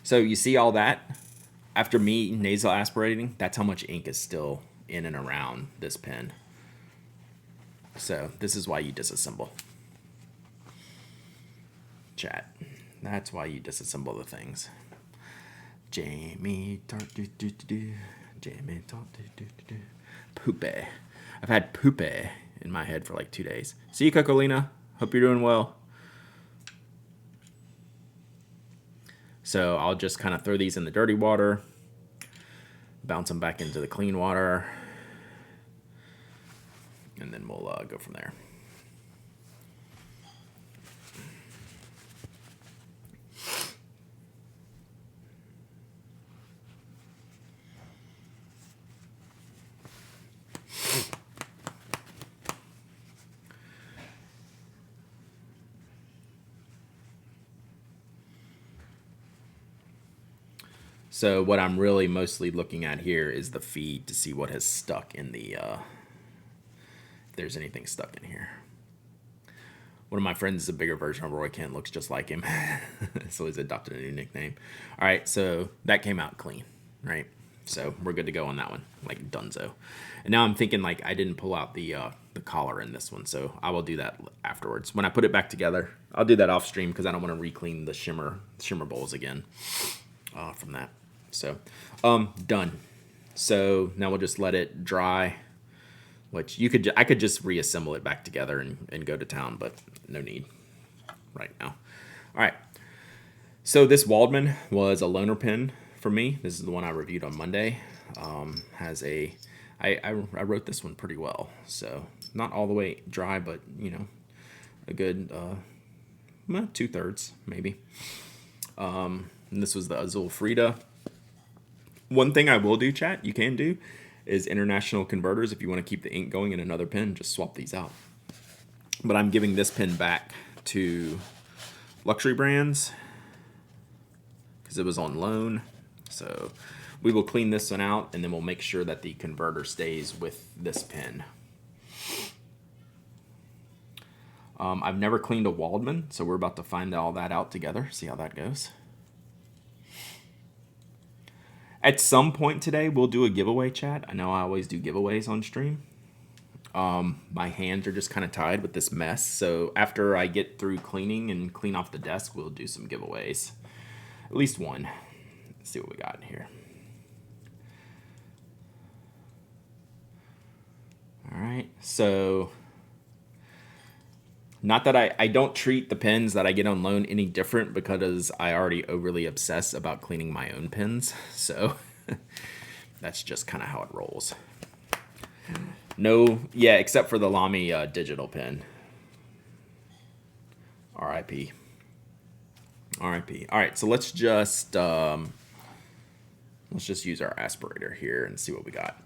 So you see all that? After me nasal aspirating, that's how much ink is still in and around this pen. So this is why you disassemble. Chat. That's why you disassemble the things. Jamie Tart do do do do. Jamie Tart do do do do. Poopy. I've had poopy in my head for like 2 days. See you, Cocolina. Hope you're doing well. So I'll just kind of throw these in the dirty water, bounce them back into the clean water, and then we'll go from there. So what I'm really mostly looking at here is the feed to see what has stuck in the, if there's anything stuck in here. One of my friends is a bigger version of Roy Kent, looks just like him. So he's adopted a new nickname. All right, so that came out clean, right? So we're good to go on that one, like dunzo. And now I'm thinking like I didn't pull out the collar in this one, so I will do that afterwards. When I put it back together, I'll do that off stream because I don't want to re-clean the shimmer bowls again from that. So, done. So now we'll just let it dry, which I could just reassemble it back together and go to town, but no need right now. All right. So this Waldman was a loaner pen for me. This is the one I reviewed on Monday. I wrote this one pretty well. So not all the way dry, but you know, a good 2/3 maybe. And this was the Azul Frida. One thing I will do, chat, you can do, is international converters. If you want to keep the ink going in another pen, just swap these out. But I'm giving this pen back to Luxury Brands because it was on loan. So we will clean this one out, and then we'll make sure that the converter stays with this pen. I've never cleaned a Waldman, so we're about to find all that out together, see how that goes. At some point today, we'll do a giveaway, chat. I know I always do giveaways on stream. My hands are just kind of tied with this mess. So after I get through cleaning and clean off the desk, we'll do some giveaways. At least one. Let's see what we got in here. All right. So not that I don't treat the pens that I get on loan any different because I already overly obsess about cleaning my own pens. So that's just kind of how it rolls. No, yeah, except for the Lamy digital pen. RIP. RIP. All right, so let's just use our aspirator here and see what we got.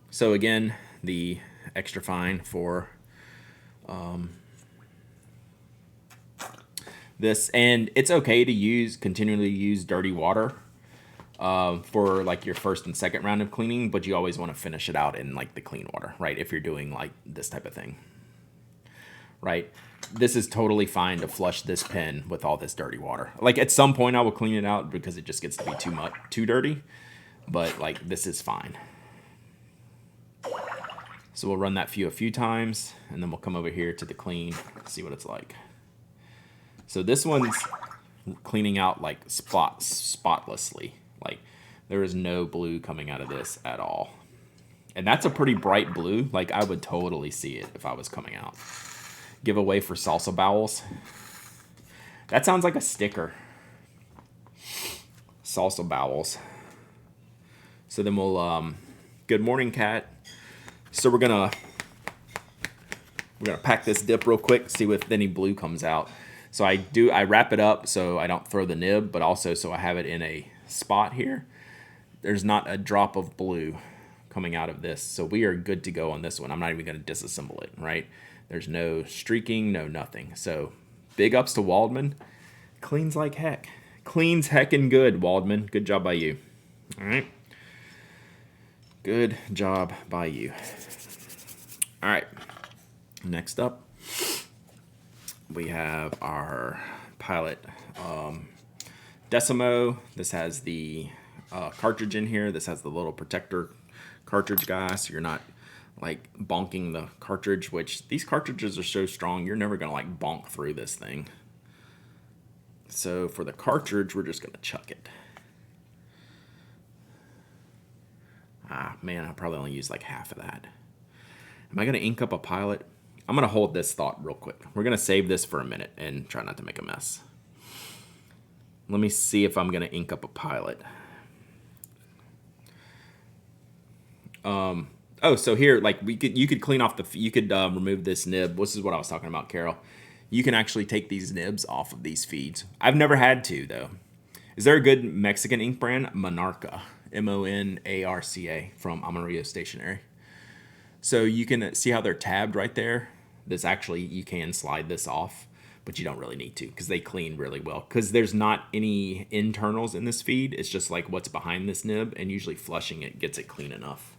So again, the extra fine for this, and it's okay to continually use dirty water for like your first and second round of cleaning, but you always want to finish it out in like the clean water, right? If you're doing like this type of thing, right? This is totally fine to flush this pen with all this dirty water. Like at some point I will clean it out because it just gets to be too dirty, but like this is fine. So we'll run that a few times, and then we'll come over here to the clean, see what it's like. So this one's cleaning out like spotlessly. Like there is no blue coming out of this at all. And that's a pretty bright blue. Like I would totally see it if I was coming out. Giveaway for salsa bowels. That sounds like a sticker. Salsa bowels. So then we'll, good morning, Kat. So we're gonna pack this dip real quick, see if any blue comes out. So I wrap it up so I don't throw the nib, but also so I have it in a spot here. There's not a drop of blue coming out of this, so we are good to go on this one. I'm not even gonna disassemble it, right? There's no streaking, no nothing. So big ups to Waldman. Cleans like heck. Cleans heckin' good, Waldman. Good job by you. All right. Good job by you. All right. Next up, we have our Pilot Decimo. This has the cartridge in here. This has the little protector cartridge guy, so you're not like bonking the cartridge, which these cartridges are so strong, you're never gonna like bonk through this thing. So for the cartridge, we're just gonna chuck it. Ah, man, I'll probably only use like half of that. Am I gonna ink up a Pilot? I'm gonna hold this thought real quick. We're gonna save this for a minute and try not to make a mess. Let me see if I'm gonna ink up a Pilot. Oh, so here, like you could clean off you could remove this nib. This is what I was talking about, Carol. You can actually take these nibs off of these feeds. I've never had to though. Is there a good Mexican ink brand? Monarca, Monarca, from Amarillo Stationery. So you can see how they're tabbed right there. This actually, you can slide this off, but you don't really need to because they clean really well. Because there's not any internals in this feed. It's just like what's behind this nib, and usually flushing it gets it clean enough.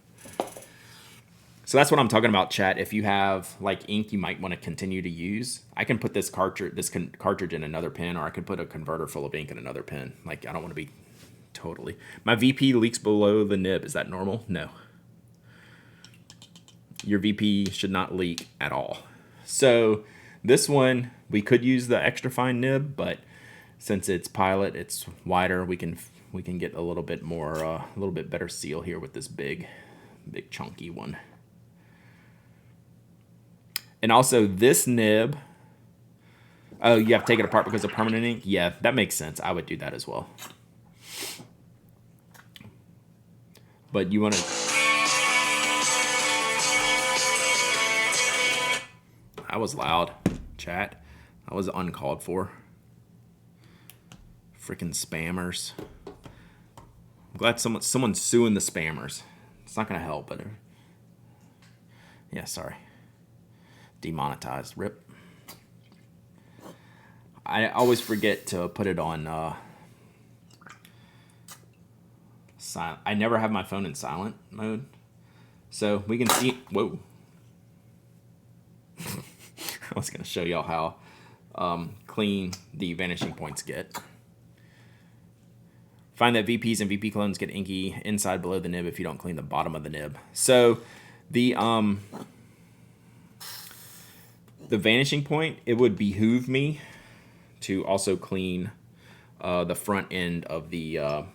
So that's what I'm talking about, chat. If you have like ink you might want to continue to use, I can put this cartridge in another pen, or I could put a converter full of ink in another pen. Like I don't want to be totally. My VP leaks below the nib. Is that normal? No. Your VP should not leak at all. So this one, we could use the extra fine nib, but since it's Pilot, it's wider. We can get a little bit more, a little bit better seal here with this big chunky one. And also this nib, oh, you have to take it apart because of permanent ink? Yeah, that makes sense. I would do that as well. But you want to... That was loud, chat. That was uncalled for. Freaking spammers. I'm glad someone's suing the spammers. It's not going to help, but... Yeah, sorry. Demonetized. Rip. I always forget to put it on silent. I never have my phone in silent mode. So we can see... Whoa. I was going to show y'all how clean the vanishing points get. Find that VPs and VP clones get inky inside below the nib if you don't clean the bottom of the nib. So the vanishing point, it would behoove me to also clean the front end of the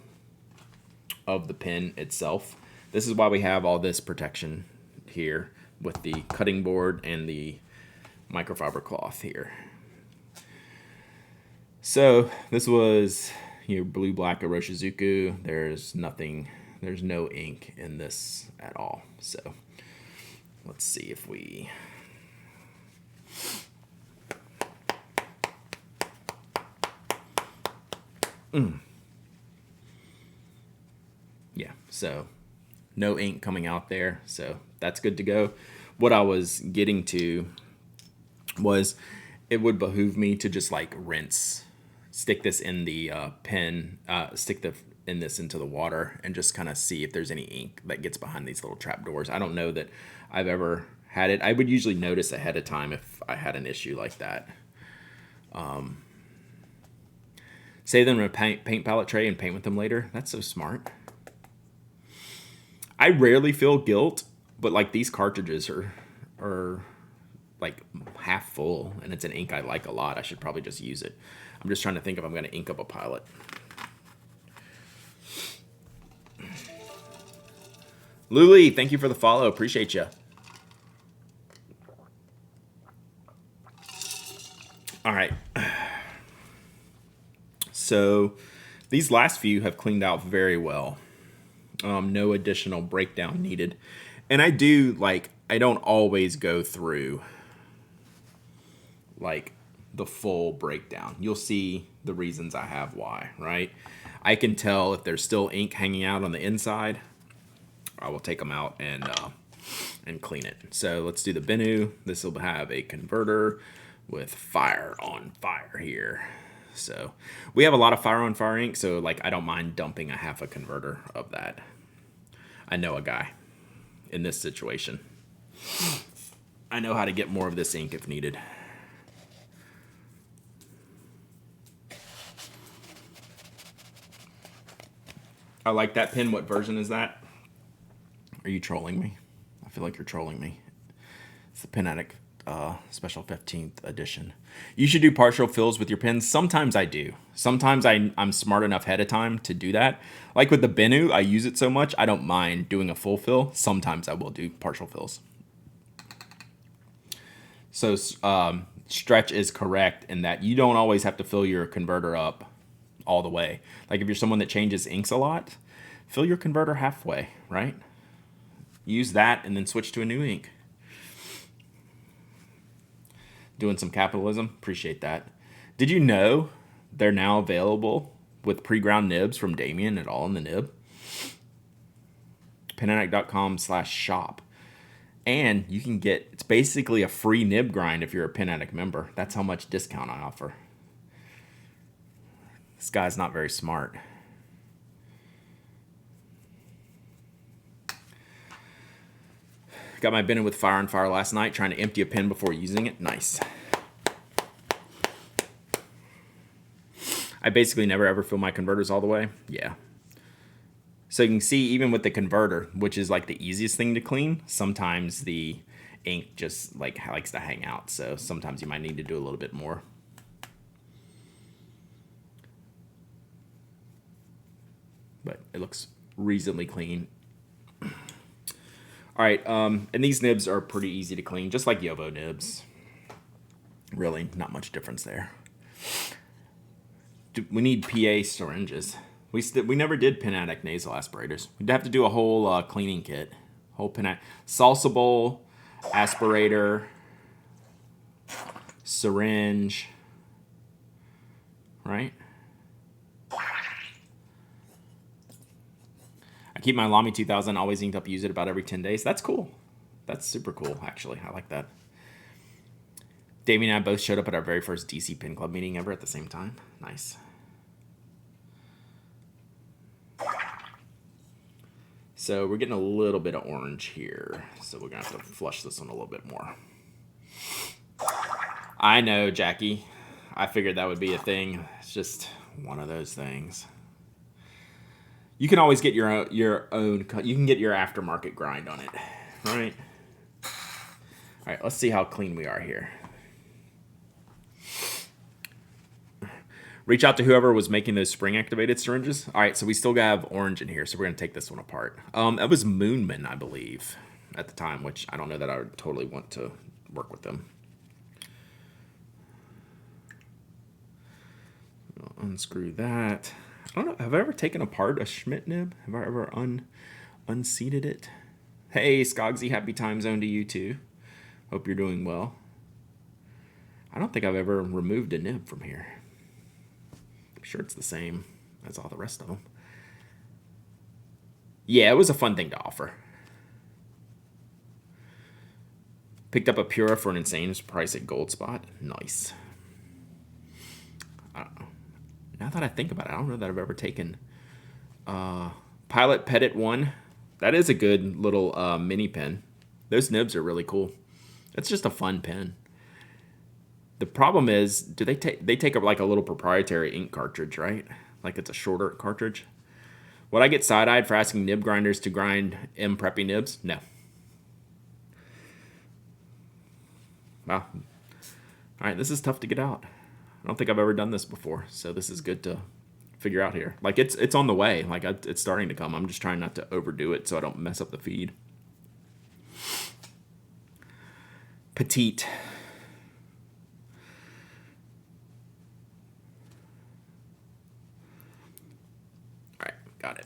pen itself. This is why we have all this protection here with the cutting board and the microfiber cloth here. So this was your blue black Iroshizuku. There's no ink in this at all. So let's see if we... Yeah, so no ink coming out there, so that's good to go. What I was getting to was it would behoove me to just like stick this in the pen, in this into the water and just kind of see if there's any ink that gets behind these little trap doors. I don't know that I've ever had it. I would usually notice ahead of time if I had an issue like that. Save them in a paint palette tray and paint with them later. That's so smart. I rarely feel guilt, but like these cartridges are like half full and it's an ink I like a lot. I should probably just use it. I'm just trying to think if I'm going to ink up a Pilot. Luli, thank you for the follow. Appreciate you. All right. So these last few have cleaned out very well. No additional breakdown needed. And I don't always go through like the full breakdown. You'll see the reasons I have why, right? I can tell if there's still ink hanging out on the inside. I will take them out and clean it. So let's do the Benu. This will have a converter with fire on fire here. So we have a lot of fire on fire ink, so like I don't mind dumping a half a converter of that. I know a guy in this situation. I know how to get more of this ink if needed. I like that pen. What version is that? Are you trolling me? I feel like you're trolling me. It's the Pinatic Special 15th edition. You should do partial fills with your pens. Sometimes I do. Sometimes I'm smart enough ahead of time to do that. Like with the Benu, I use it so much, I don't mind doing a full fill. Sometimes I will do partial fills. So Stretch is correct in that you don't always have to fill your converter up all the way. Like if you're someone that changes inks a lot, fill your converter halfway, right? Use that and then switch to a new ink. Doing some capitalism, appreciate that. Did you know they're now available with pre-ground nibs from Damien at All in the Nib? Pinatic.com/shop. And you can get, it's basically a free nib grind if you're a Pinatic member. That's how much discount I offer. This guy's not very smart. Got my Benu with fire on fire last night, trying to empty a pen before using it. Nice. I basically never ever fill my converters all the way. Yeah. So you can see even with the converter, which is like the easiest thing to clean, sometimes the ink just like likes to hang out. So sometimes you might need to do a little bit more. But it looks reasonably clean. All right, and these nibs are pretty easy to clean, just like Yovo nibs. Really, not much difference there. We need PA syringes. We never did Pinatic nasal aspirators. We'd have to do a whole cleaning kit. Whole Pinatic salsa bowl, aspirator, syringe, right? I keep my Lamy 2000 always inked up, use it about every 10 days. That's cool. That's super cool, actually. I like that. Damien and I both showed up at our very first DC Pen Club meeting ever at the same time. Nice. So we're getting a little bit of orange here. So we're going to have to flush this one a little bit more. I know, Jackie. I figured that would be a thing. It's just one of those things. You can always get your own, you can get your aftermarket grind on it, right? All right, let's see how clean we are here. Reach out to whoever was making those spring-activated syringes. All right, so we still have orange in here, so we're going to take this one apart. That was Moonman, I believe, at the time, which I don't know that I would totally want to work with them. I'll unscrew that. I don't know. Have I ever taken apart a Schmidt nib? Have I ever unseated it? Hey, Skogsy, happy time zone to you too. Hope you're doing well. I don't think I've ever removed a nib from here. I'm sure it's the same as all the rest of them. Yeah, it was a fun thing to offer. Picked up a Pura for an insane price at Gold Spot. Nice. I don't know. Now that I think about it, I don't know that I've ever taken Pilot Petit 1. That is a good little mini pen. Those nibs are really cool. It's just a fun pen. The problem is, do they take up like a little proprietary ink cartridge, right? Like it's a shorter cartridge. Would I get side-eyed for asking nib grinders to grind M preppy nibs? No. Wow. All right, this is tough to get out. I don't think I've ever done this before, so this is good to figure out here. Like it's on the way. Like it's starting to come. I'm just trying not to overdo it so I don't mess up the feed. Petite. All right, got it.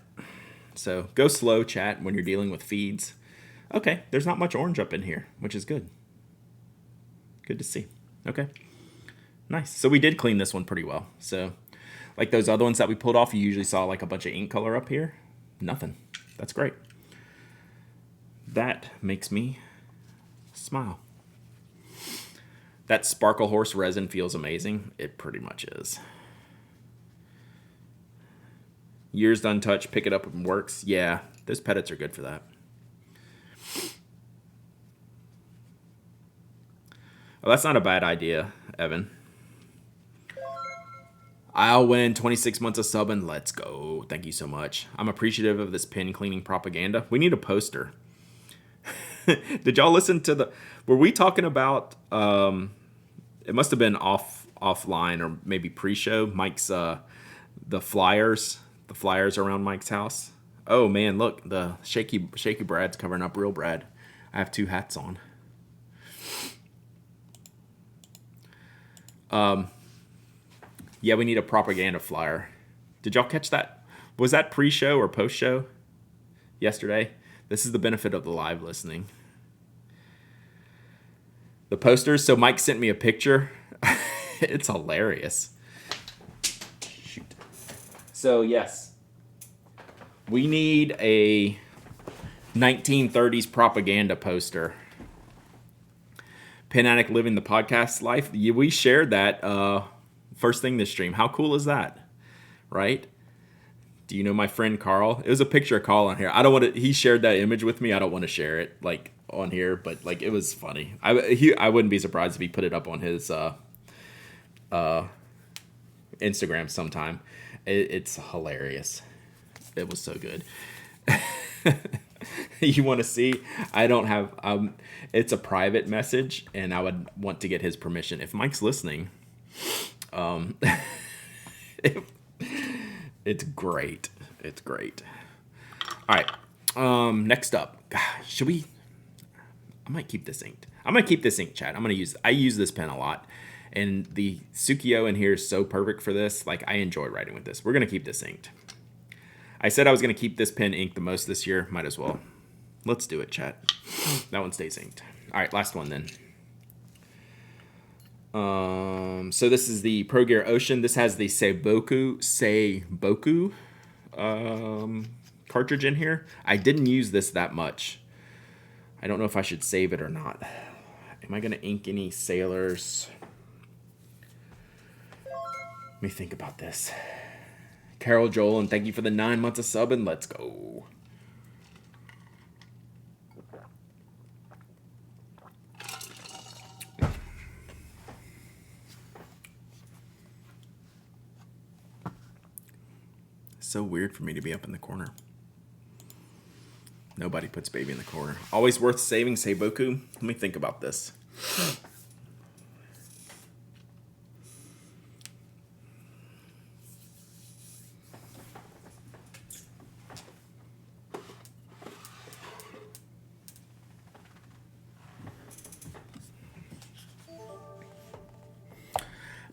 So go slow, chat, when you're dealing with feeds. Okay, there's not much orange up in here, which is good. Good to see. Okay. Nice. So we did clean this one pretty well. So like those other ones that we pulled off, you usually saw like a bunch of ink color up here. Nothing. That's great. That makes me smile. That Sparkle Horse resin feels amazing. It pretty much is. Years untouched, pick it up and works. Yeah, those pellets are good for that. Oh, that's not a bad idea, Evan. I'll win 26 months of subbing. Let's go. Thank you so much. I'm appreciative of this pin cleaning propaganda. We need a poster. Did y'all listen to the... Were we talking about... it must have been offline or maybe pre-show. Mike's... the flyers. The flyers around Mike's house. Oh, man, look. The shaky Brad's covering up real Brad. I have two hats on. Yeah, we need a propaganda flyer. Did y'all catch that? Was that pre-show or post-show yesterday? This is the benefit of the live listening. The posters. So Mike sent me a picture. It's hilarious. Shoot. So yes, we need a 1930s propaganda poster. Pin Addict Living the Podcast Life. We shared that first thing this stream. How cool is that? Right? Do you know my friend Carl? It was a picture of Carl on here. I don't want to... He shared that image with me. I don't want to share it like on here, but like it was funny. I wouldn't be surprised if he put it up on his Instagram sometime. It's hilarious. It was so good. You want to see? I don't have... it's a private message, and I would want to get his permission. If Mike's listening... it's great. It's great. All right. Next up, should we? I might keep this inked. I'm gonna keep this ink, chat. I use this pen a lot, and the Tsukio in here is so perfect for this. Like I enjoy writing with this. We're gonna keep this inked. I said I was gonna keep this pen inked the most this year. Might as well. Let's do it, chat. That one stays inked. All right, last one then. So this is the Pro Gear Ocean. This has the Seiboku cartridge in here. I didn't use this that much. I don't know if I should save it or not. Am I going to ink any sailors? Let me think about this. Carol Joel, and thank you for the 9 months of subbing. Let's go. So weird for me to be up in the corner. Nobody puts baby in the corner. Always worth saving, Seiboku. Let me think about this.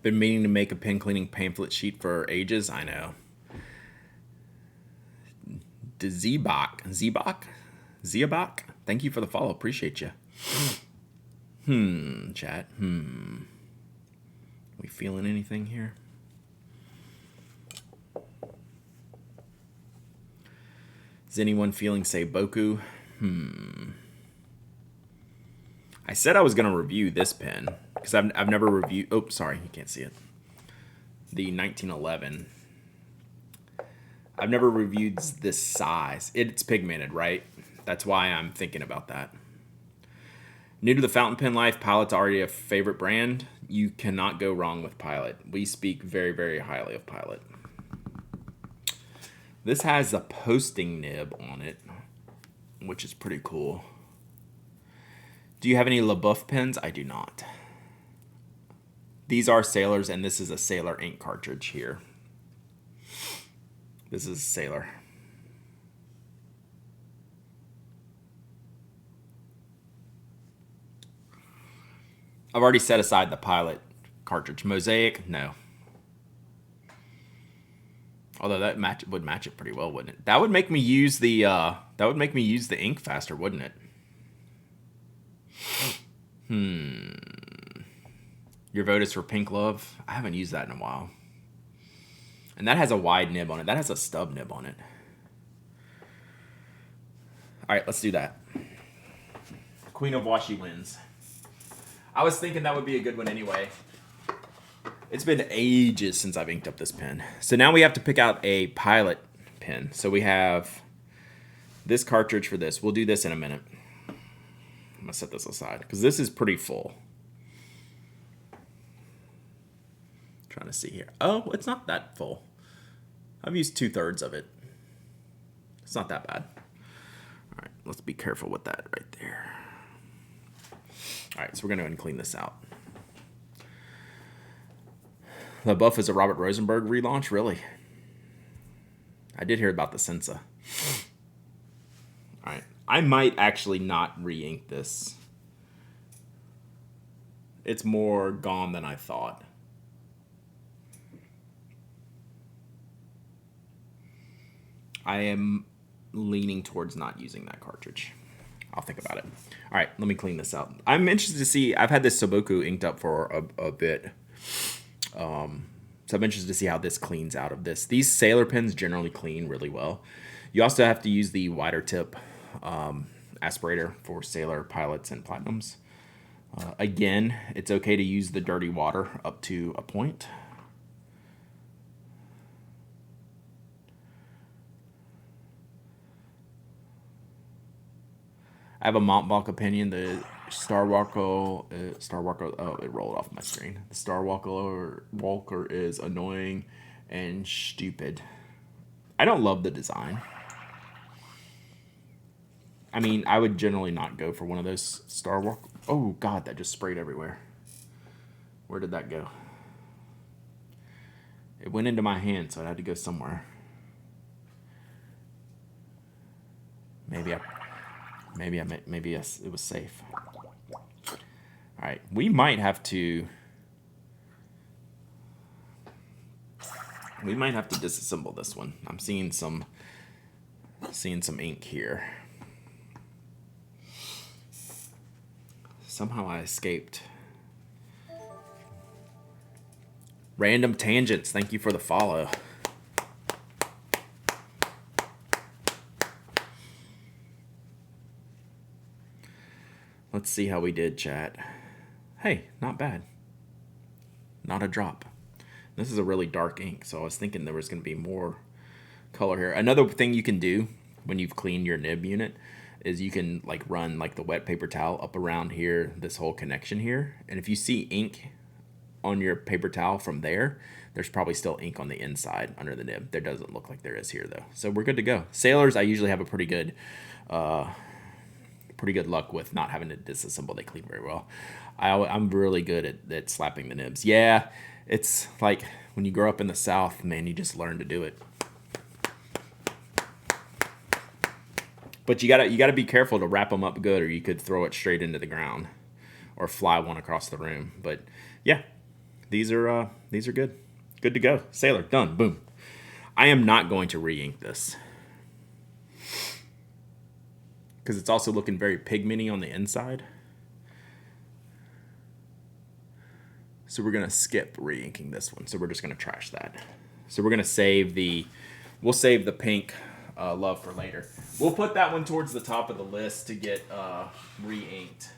Been meaning to make a pen cleaning pamphlet sheet for ages. I know. Zebak. Thank you for the follow. Appreciate you. Chat. We feeling anything here? Is anyone feeling Seiboku? I said I was going to review this pen because I've never reviewed. Oh, sorry, you can't see it. The 1911. I've never reviewed this size. It's pigmented, right? That's why I'm thinking about that. New to the fountain pen life, Pilot's already a favorite brand. You cannot go wrong with Pilot. We speak very, very highly of Pilot. This has a posting nib on it, which is pretty cool. Do you have any LaBeouf pens? I do not. These are Sailors, and this is a Sailor ink cartridge here. This is Sailor. I've already set aside the Pilot cartridge. Mosaic, no. Although that would match it pretty well, wouldn't it? That would make me use the ink faster, wouldn't it? Your vote is for Pink Love. I haven't used that in a while. And that has a wide nib on it. That has a stub nib on it. All right, let's do that. Queen of Washi wins. I was thinking that would be a good one anyway. It's been ages since I've inked up this pen. So now we have to pick out a Pilot pen. So we have this cartridge for this. We'll do this in a minute. I'm gonna set this aside because this is pretty full. Trying to see here. Oh, it's not that full. I've used 2/3 of it. It's not that bad. All right, let's be careful with that right there. All right, so we're gonna go ahead and clean this out. The Buff is a Robert Rosenberg relaunch, really? I did hear about the Sensa. All right, I might actually not re-ink this. It's more gone than I thought. I am leaning towards not using that cartridge. I'll think about it. All right, let me clean this out. I'm interested to see. I've had this Soboku inked up for a bit. So I'm interested to see how this cleans out of this. These Sailor pens generally clean really well. You also have to use the wider tip aspirator for Sailor Pilots and Platinums. Again, it's okay to use the dirty water up to a point. I have a Montblanc opinion. The Star Walker, oh, it rolled off my screen. The Star Walker is annoying and stupid. I don't love the design. I mean, I would generally not go for one of those Star Walker. Oh, God, that just sprayed everywhere. Where did that go? It went into my hand, so I had to go somewhere. Maybe it was safe. All right, we might have to disassemble this one. I'm seeing some ink here. Somehow I escaped. Random Tangents, thank you for the follow. Let's see how we did, chat. Hey, not bad. Not a drop. This is a really dark ink, so I was thinking there was going to be more color here. Another thing you can do when you've cleaned your nib unit is you can like run like the wet paper towel up around here, this whole connection here. And if you see ink on your paper towel from there, there's probably still ink on the inside under the nib. There doesn't look like there is here though. So we're good to go. Sailors, I usually have a pretty good luck with not having to disassemble. They clean very well. I'm really good at slapping the nibs. Yeah, it's like when you grow up in the South, man, you just learn to do it. But you gotta be careful to wrap them up good, or you could throw it straight into the ground or fly one across the room. But yeah, these are good. Good to go. Sailor, done. Boom. I am not going to re-ink this because it's also looking very pigmenty on the inside. So we're gonna skip re-inking this one. So we're just gonna trash that. So we're gonna save the pink love for later. We'll put that one towards the top of the list to get re-inked.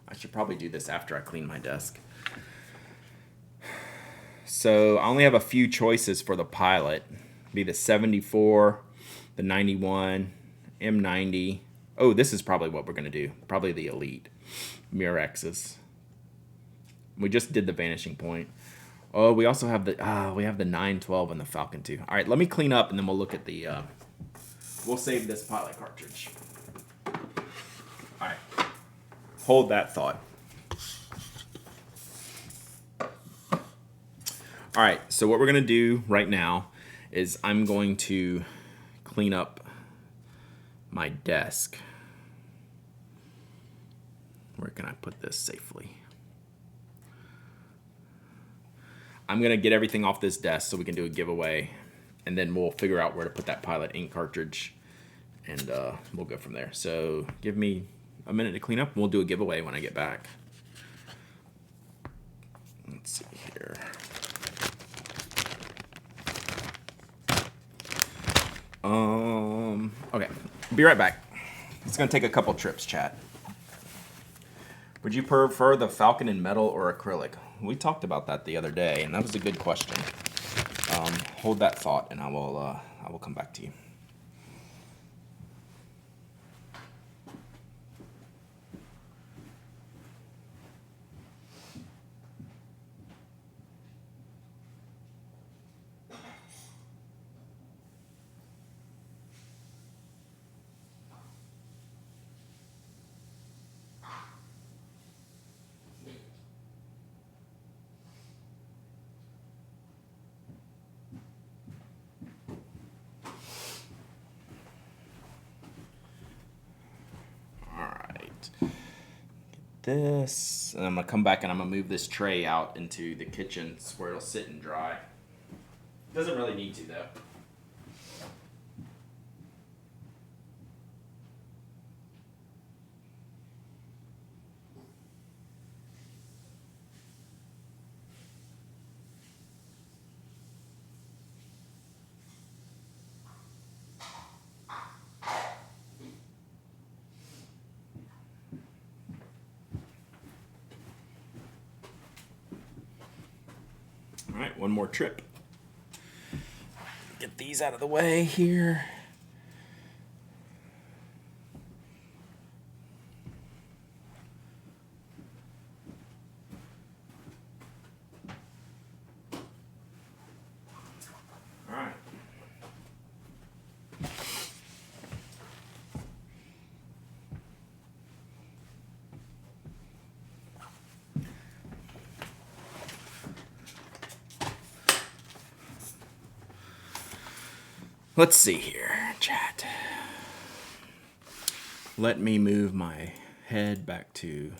I should probably do this after I clean my desk. So I only have a few choices for the Pilot. Be the 74, the 91, M90. Oh, this is probably what we're going to do. Probably the Elite. Mirexes. We just did the Vanishing Point. Oh, we also have the 912 and the Falcon 2. All right, let me clean up and then we'll look at the we'll save this Pilot cartridge. All right. Hold that thought. All right, so what we're going to do right now is I'm going to clean up my desk. Where can I put this safely? I'm going to get everything off this desk so we can do a giveaway, and then we'll figure out where to put that Pilot ink cartridge, and we'll go from there. So give me a minute to clean up, and we'll do a giveaway when I get back. Let's see here. Okay, be right back. It's going to take a couple trips, chat. Would you prefer the Falcon in metal or acrylic? We talked about that the other day, and that was a good question. Hold that thought, and I will come back to you. This, and I'm gonna come back and I'm gonna move this tray out into the kitchen where it'll sit and dry. Doesn't really need to though. All right, one more trip. Get these out of the way here. All right. Let's see here, chat. Let me move my head back to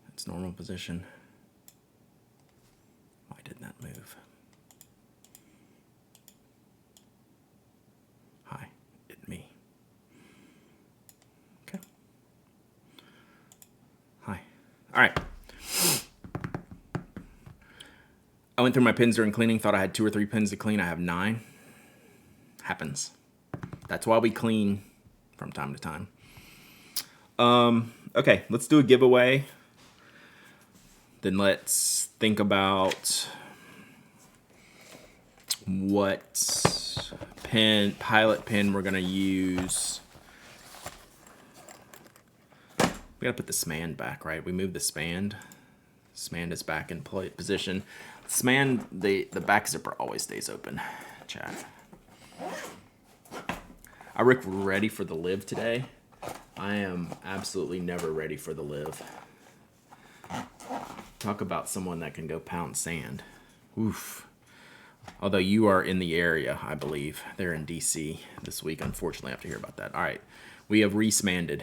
its normal position. Why didn't that move? Hi, it's me. Okay. Hi. All right. I went through my pins during cleaning, thought I had 2 or 3 pins to clean. I have 9. Happens. That's why we clean from time to time. Okay, let's do a giveaway. Then let's think about what pilot pin we're gonna use. We gotta put the SMAND back, right? We moved the SMAND. SMAND is back in position. SMAND, the back zipper always stays open, chat. Are Rick ready for the live today? I am absolutely never ready for the live. Talk about someone that can go pound sand. Oof. Although you are in the area, I believe. They're in DC this week. Unfortunately, I have to hear about that. All right. We have resmanded.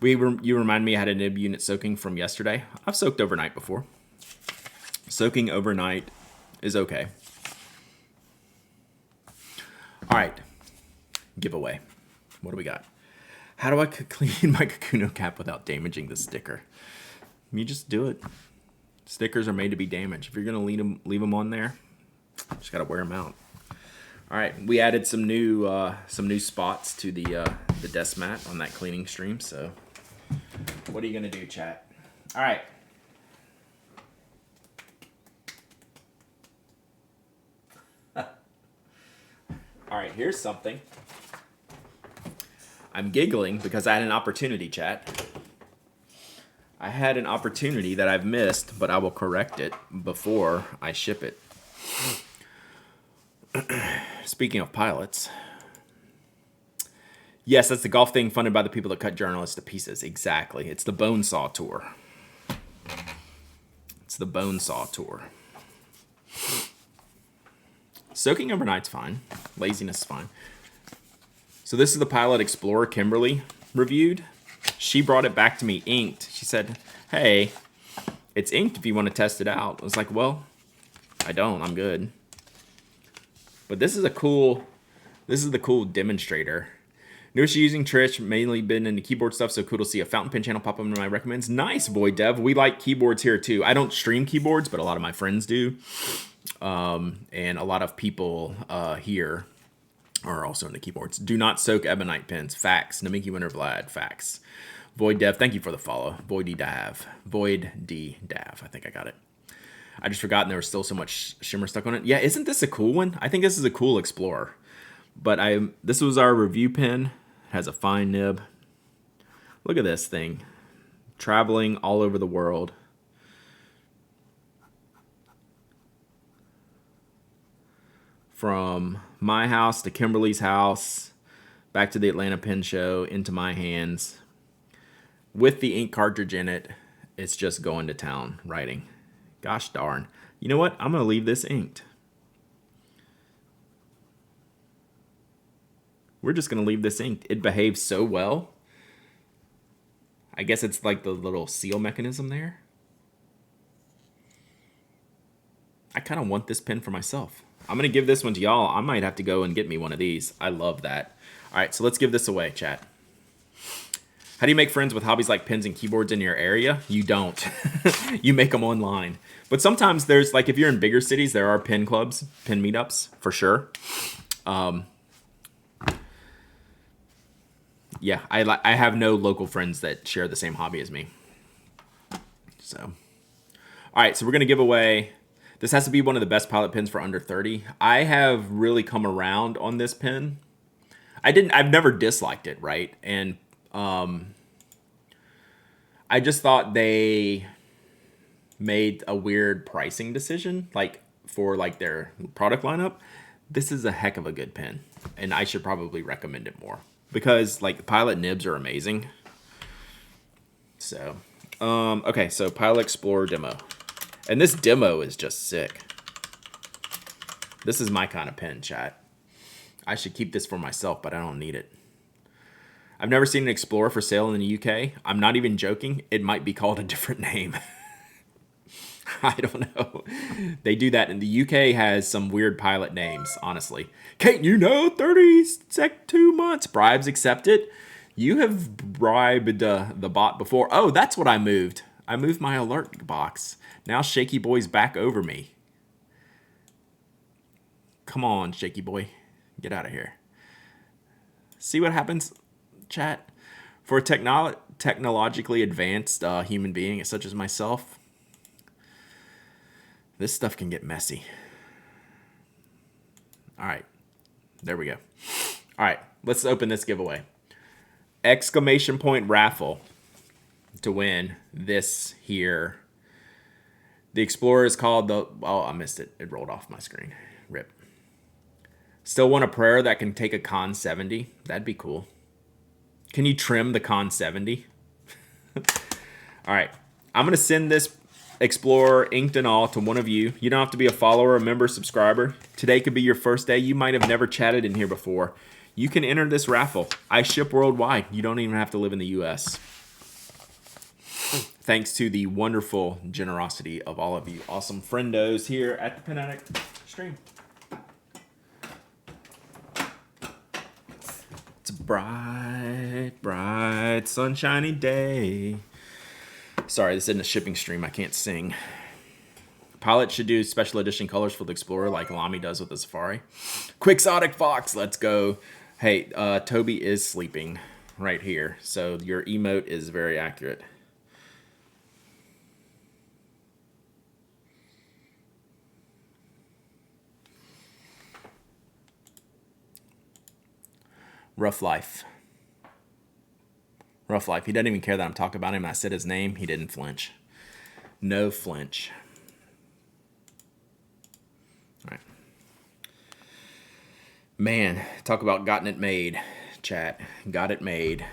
You remind me I had a nib unit soaking from yesterday. I've soaked overnight before. Soaking overnight is okay. All right. Giveaway. What do we got? How do I clean my Kakuno cap without damaging the sticker? You just do it. Stickers are made to be damaged. If you're gonna leave them on there, just gotta wear them out. All right, we added some new spots to the desk mat on that cleaning stream. So, what are you gonna do, chat? All right. All right, here's something. I'm giggling because I had an opportunity, chat. I had an opportunity that I've missed, but I will correct it before I ship it. Speaking of pilots. Yes, that's the golf thing funded by the people that cut journalists to pieces. Exactly. It's the Bone Saw Tour. It's the Bone Saw Tour. Soaking overnight's fine. Laziness is fine. So this is the Pilot Explorer Kimberly reviewed. She brought it back to me inked. She said, hey, it's inked if you want to test it out. I was like, well, I don't. I'm good. But this is the cool demonstrator. Knew she using Trish, mainly been into keyboard stuff, so cool to see a fountain pen channel pop up in my recommends. Nice, Void Dev. We like keyboards here too. I don't stream keyboards, but a lot of my friends do. And a lot of people here are also in the keyboards. Do not soak ebonite pens. Facts. Namiki Winter Vlad. Facts. Void Dev, thank you for the follow. Void D Dav. Void D Dav. I think I got it. I just forgotten there was still so much shimmer stuck on it. Yeah, isn't this a cool one? I think this is a cool Explorer. But this was our review pen. It has a fine nib. Look at this thing. Traveling all over the world. From my house to Kimberly's house, back to the Atlanta Pen Show, into my hands. With the ink cartridge in it, it's just going to town writing. Gosh darn. You know what? I'm going to leave this inked. We're just going to leave this inked. It behaves so well. I guess it's like the little seal mechanism there. I kind of want this pen for myself. I'm going to give this one to y'all. I might have to go and get me one of these. I love that. All right, so let's give this away, chat. How do you make friends with hobbies like pens and keyboards in your area? You don't. You make them online. But sometimes there's, like, if you're in bigger cities, there are pen clubs, pen meetups, for sure. Yeah, I have no local friends that share the same hobby as me. So, all right, so we're going to give away... This has to be one of the best Pilot pens for under 30. I have really come around on this pen. I've never disliked it, right? And I just thought they made a weird pricing decision, like for like their product lineup. This is a heck of a good pen, and I should probably recommend it more because like the Pilot nibs are amazing. So, okay, so Pilot Explorer demo. And this demo is just sick. This is my kind of pen, chat. I should keep this for myself, but I don't need it. I've never seen an Explorer for sale in the UK. I'm not even joking. It might be called a different name. I don't know. They do that, and the UK has some weird Pilot names, honestly. Can't you know 2 months? Bribes accepted. You have bribed the bot before. Oh, that's what I moved. I moved my alert box. Now Shaky Boy's back over me. Come on, Shaky Boy. Get out of here. See what happens, chat? For a technologically advanced human being such as myself, this stuff can get messy. All right. There we go. All right. Let's open this giveaway. Exclamation point raffle to win this here. The Explorer is called the... Oh, I missed it. It rolled off my screen. Rip. Still want a prayer that can take a Con 70? That'd be cool. Can you trim the Con 70? All right. I'm going to send this Explorer inked and all to one of you. You don't have to be a follower, a member, subscriber. Today could be your first day. You might have never chatted in here before. You can enter this raffle. I ship worldwide. You don't even have to live in the U.S. Thanks to the wonderful generosity of all of you awesome friendos here at the Pen Addict stream. It's a bright, bright, sunshiny day. Sorry, this isn't a shipping stream. I can't sing. Pilot should do special edition colors for the Explorer like Lamy does with the Safari. Quixotic Fox, let's go. Hey, Toby is sleeping right here, so your emote is very accurate. Rough life. Rough life. He doesn't even care that I'm talking about him. I said his name. He didn't flinch. No flinch. All right. Man, talk about gotten it made, chat. Got it made.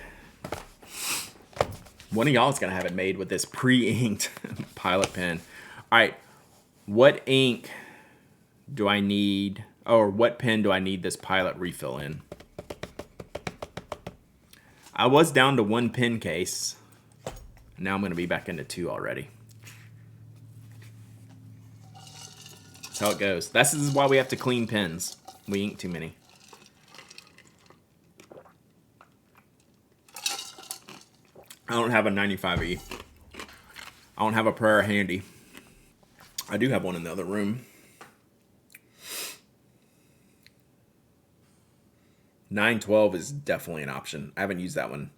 One of y'all is going to have it made with this pre-inked Pilot pen. All right. What ink do I need, or what pen do I need this Pilot refill in? I was down to 1 pen case. Now I'm going to be back into 2 already. That's how it goes. This is why we have to clean pens. We ink too many. I don't have a 95E. I don't have a prayer handy. I do have one in the other room. 912 is definitely an option. I haven't used that one.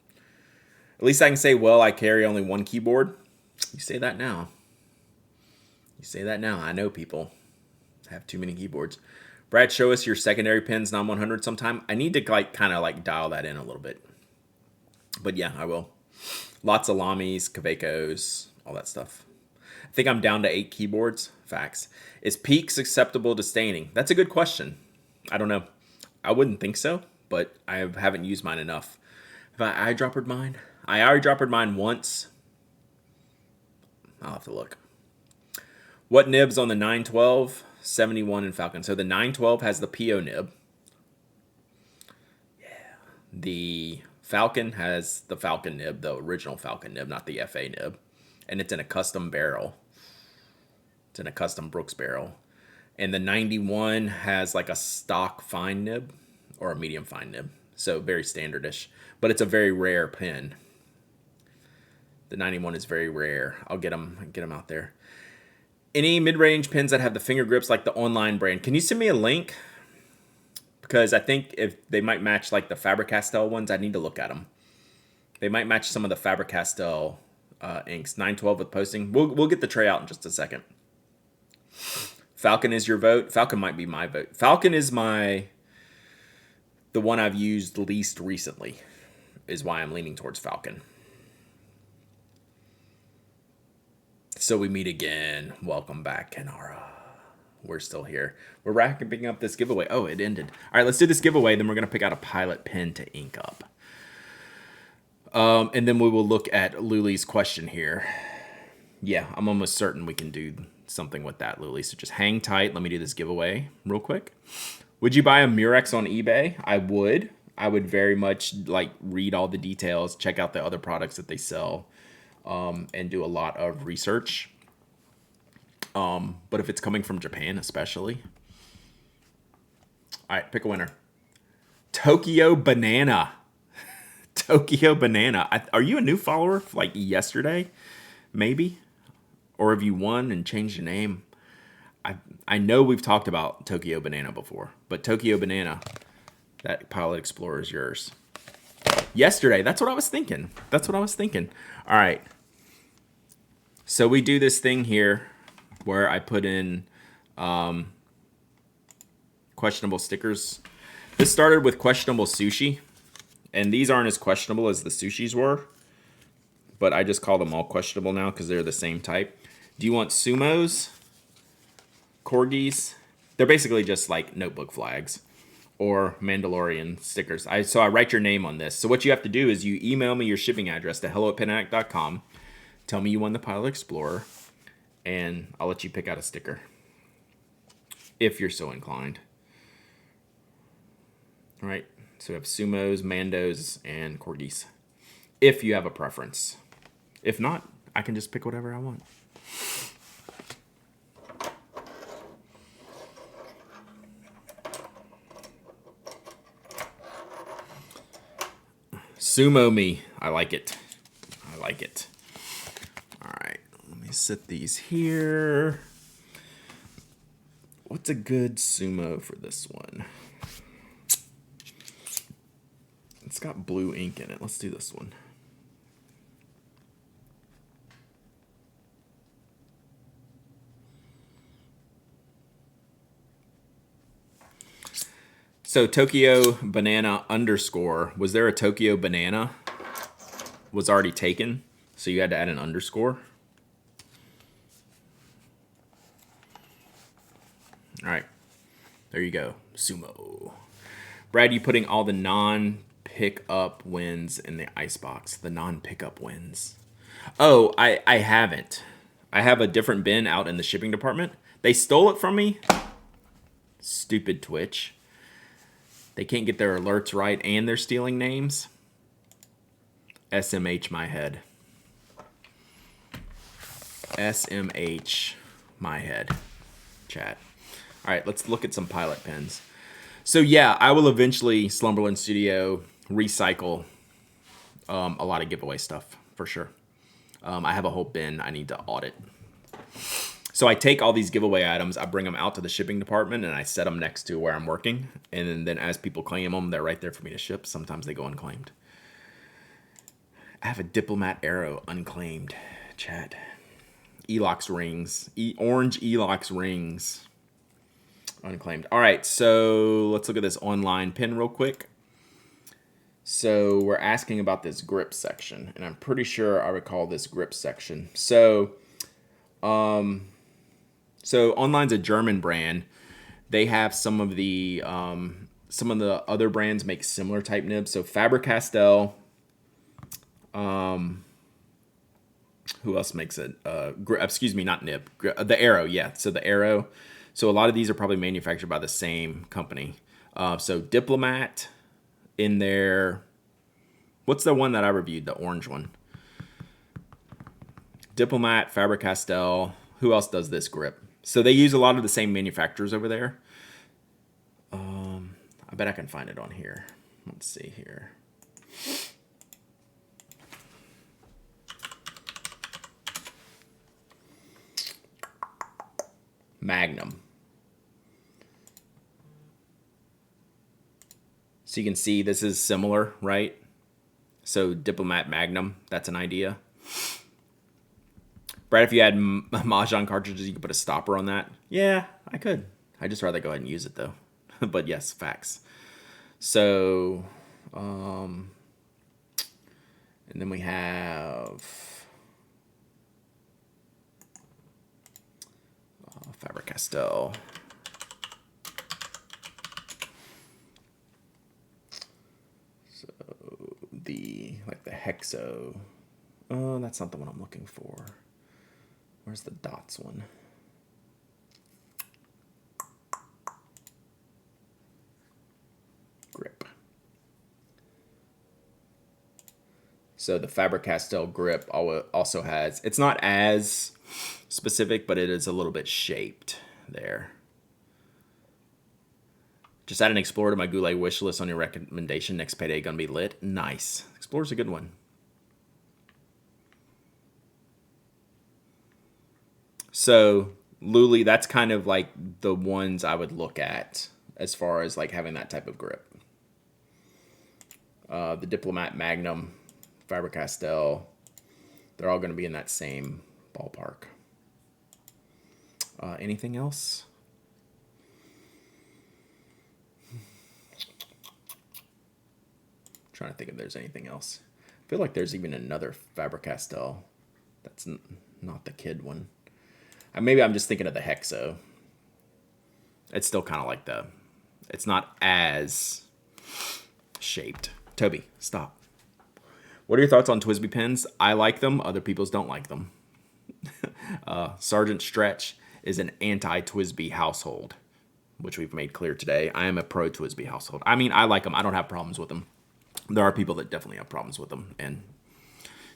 At least I can say, well, I carry only one keyboard. You say that now. You say that now. I know people have too many keyboards. Brad, show us your secondary pins, non 100 sometime. I need to kind of dial that in a little bit. But yeah, I will. Lots of Lamis, Kavekos, all that stuff. I think I'm down to 8 keyboards. Facts. Is Peaks acceptable to staining? That's a good question. I don't know. I wouldn't think so, but I haven't used mine enough. Have I eyedroppered mine? I eyedroppered mine once. I'll have to look. What nibs on the 912, 71, and Falcon? So the 912 has the PO nib. Yeah. The Falcon has the Falcon nib, the original Falcon nib, not the FA nib. And it's in a custom barrel. It's in a custom Brooks barrel. And the 91 has like a stock fine nib or a medium fine nib. So very standardish. But it's a very rare pin. The 91 is very rare. I'll get them out there. Any mid-range pins that have the finger grips like the online brand, can you send me a link? Because I think if they might match like the Faber-Castell ones, I need to look at them. They might match some of the Faber-Castell inks. 912 with posting. We'll get the tray out in just a second. Falcon is your vote. Falcon might be my vote. Falcon is the one I've used least recently, is why I'm leaning towards Falcon. So we meet again. Welcome back, Kenara. We're still here. We're wrapping up this giveaway. Oh, it ended. All right, let's do this giveaway. Then we're going to pick out a Pilot pen to ink up. And then we will look at Luli's question here. Yeah, I'm almost certain we can do something with that, Luli. So just hang tight. Let me do this giveaway real quick. Would you buy a Murex on eBay? I would. I would very much read all the details, check out the other products that they sell. And do a lot of research. But if it's coming from Japan, especially. All right, pick a winner. Tokyo Banana. Tokyo Banana. Are you a new follower like yesterday? Maybe? Or have you won and changed your name? I know we've talked about Tokyo Banana before. But Tokyo Banana, that Pilot Explorer is yours. Yesterday. That's what I was thinking. All right. So we do this thing here where I put in questionable stickers. This started with questionable sushi. And these aren't as questionable as the sushis were. But I just call them all questionable now because they're the same type. Do you want sumos? Corgis? They're basically just like notebook flags. Or Mandalorian stickers. So I write your name on this. So what you have to do is you email me your shipping address to hello@penaddict.com. Tell me you won the Pilot Explorer. And I'll let you pick out a sticker. If you're so inclined. All right. So we have sumos, mandos, and corgis. If you have a preference. If not, I can just pick whatever I want. Sumo me. I like it. All right. Let me set these here. What's a good sumo for this one? It's got blue ink in it. Let's do this one. So Tokyo Banana _ was there a Tokyo Banana? Was already taken, so you had to add an underscore. All right, there you go, sumo. Brad, you putting all the non-pickup wins in the icebox? The non-pickup wins. Oh, I haven't. I have a different bin out in the shipping department. They stole it from me. Stupid Twitch. They can't get their alerts right and they're stealing names. SMH my head. SMH my head. Chat. All right, let's look at some Pilot pens. So yeah, I will eventually, Slumberland Studio, recycle a lot of giveaway stuff for sure. I have a whole bin I need to audit. So I take all these giveaway items, I bring them out to the shipping department, and I set them next to where I'm working. And then as people claim them, they're right there for me to ship. Sometimes they go unclaimed. I have a Diplomat Arrow unclaimed, chat. Elox rings. Orange Elox rings. Unclaimed. All right, so let's look at this online pin real quick. So we're asking about this grip section, and I'm pretty sure I recall this grip section. So online's a German brand. They have some of the other brands make similar type nibs. So Faber-Castell. Who else makes it? Excuse me, not nib. The Arrow, yeah. So the Arrow. So a lot of these are probably manufactured by the same company. So Diplomat in there. What's the one that I reviewed? The orange one. Diplomat, Faber-Castell. Who else does this grip? So they use a lot of the same manufacturers over there. I bet I can find it on here. Let's see here. Magnum. So you can see this is similar, right? So Diplomat Magnum, that's an idea. Brad, if you had Mahjong cartridges, you could put a stopper on that. Yeah, I could. I'd just rather go ahead and use it though. But yes, facts. So, and then we have Faber-Castell. So the Hexo. Oh, that's not the one I'm looking for. Where's the dots one? Grip. So the Faber-Castell grip also has, it's not as specific, but it is a little bit shaped there. Just add an Explorer to my Goulet wish list on your recommendation. Next payday gonna be lit. Nice. Explorer's a good one. So Luli, that's kind of like the ones I would look at as far as like having that type of grip. The Diplomat Magnum, Faber-Castell, they're all going to be in that same ballpark. Anything else? I'm trying to think if there's anything else. I feel like there's even another Faber-Castell. That's not the kid one. Maybe I'm just thinking of the Hexo. It's still kind of like it's not as shaped. Toby, stop. What are your thoughts on TWSBI pins? I like them. Other people's don't like them. Sergeant Stretch is an anti-TWSBI household, which we've made clear today. I am a pro-TWSBI household. I mean, I like them. I don't have problems with them. There are people that definitely have problems with them. And,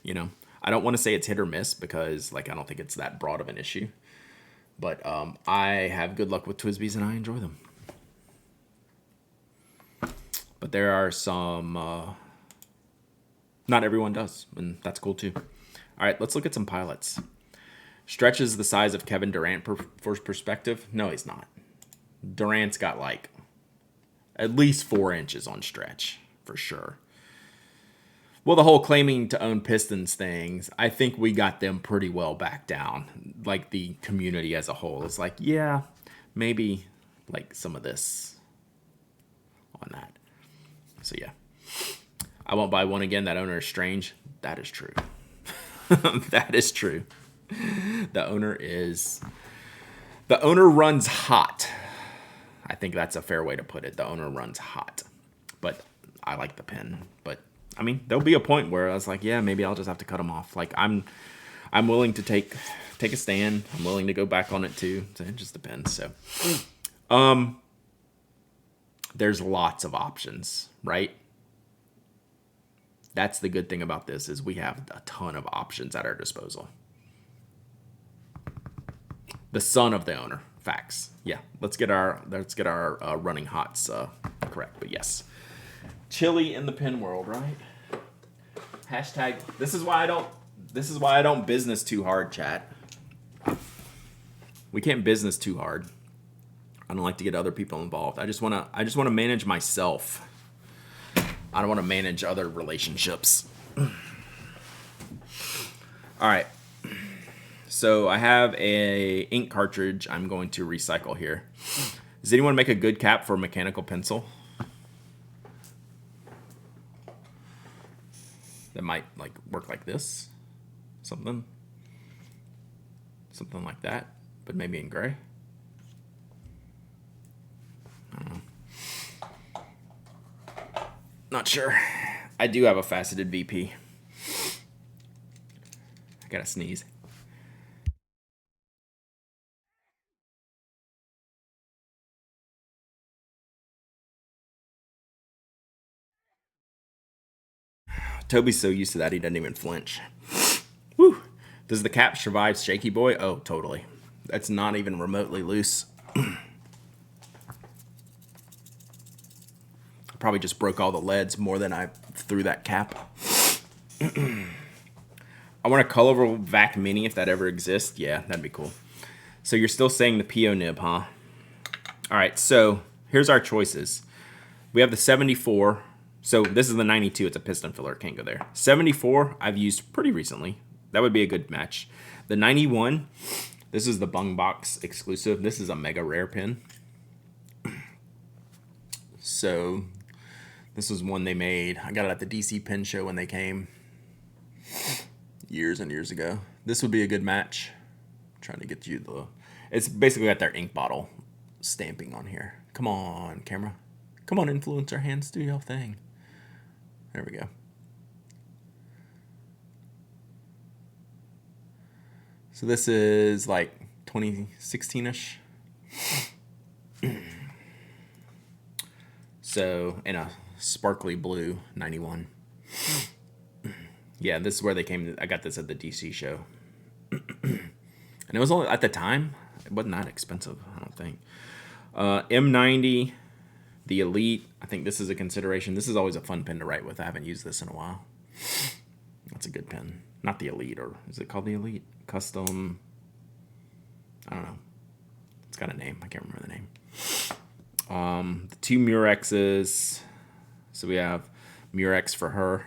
you know, I don't want to say it's hit or miss because, like, I don't think it's that broad of an issue. But I have good luck with TWSBIs and I enjoy them. But there are some, not everyone does, and that's cool too. All right, let's look at some pilots. Stretch is the size of Kevin Durant for perspective. No, he's not. Durant's got like at least 4 inches on Stretch for sure. Well, the whole claiming to own Pistons things, I think we got them pretty well back down. Like the community as a whole is like, yeah, maybe like some of this on that. So yeah, I won't buy one again. That owner is strange. That is true. That is true. The owner runs hot. I think that's a fair way to put it. The owner runs hot, but I like the pen. But I mean, there'll be a point where I was like, yeah, maybe I'll just have to cut them off. Like I'm willing to take a stand. I'm willing to go back on it too. So it just depends. So, there's lots of options, right? That's the good thing about this is we have a ton of options at our disposal. The son of the owner. Facts. Yeah. Let's get our running hots correct. But yes. Chili in the pen world, right? Hashtag this is why I don't business too hard, chat. We can't business too hard. I don't like to get other people involved. I just want to manage myself. I don't want to manage other relationships. All right. So I have a ink cartridge I'm going to recycle here. Does anyone make a good cap for a mechanical pencil? That might like work like this. Something like that, but maybe in gray. I don't know. Not sure. I do have a faceted VP. I gotta sneeze. Toby's so used to that he doesn't even flinch. Whew. Does the cap survive Shaky Boy? Oh, totally. That's not even remotely loose. I probably just broke all the leads more than I threw that cap. I want a colorful Vac Mini if that ever exists. Yeah, that'd be cool. So you're still saying the PO nib, huh? All right, so here's our choices. We have the 74. So this is the 92. It's a piston filler. Can't go there. 74 I've used pretty recently. That would be a good match. The 91, this is the Bung Box exclusive. This is a mega rare pen. So this was one they made. I got it at the DC Pen Show when they came years and years ago. This would be a good match. I'm trying to get you the... It's basically got their ink bottle stamping on here. Come on, camera. Come on, influencer hands, do your thing. There we go. So this is like 2016-ish. So in a sparkly blue 91. Yeah, this is where they came. I got this at the DC show. And it was only, at the time, it wasn't that expensive, I don't think. M90, the Elite. I think this is a consideration. This is always a fun pen to write with. I haven't used this in a while. That's a good pen. Not the Elite, or is it called the Elite? Custom. I don't know. It's got a name. I can't remember the name. The two Murexes. So we have Murex for her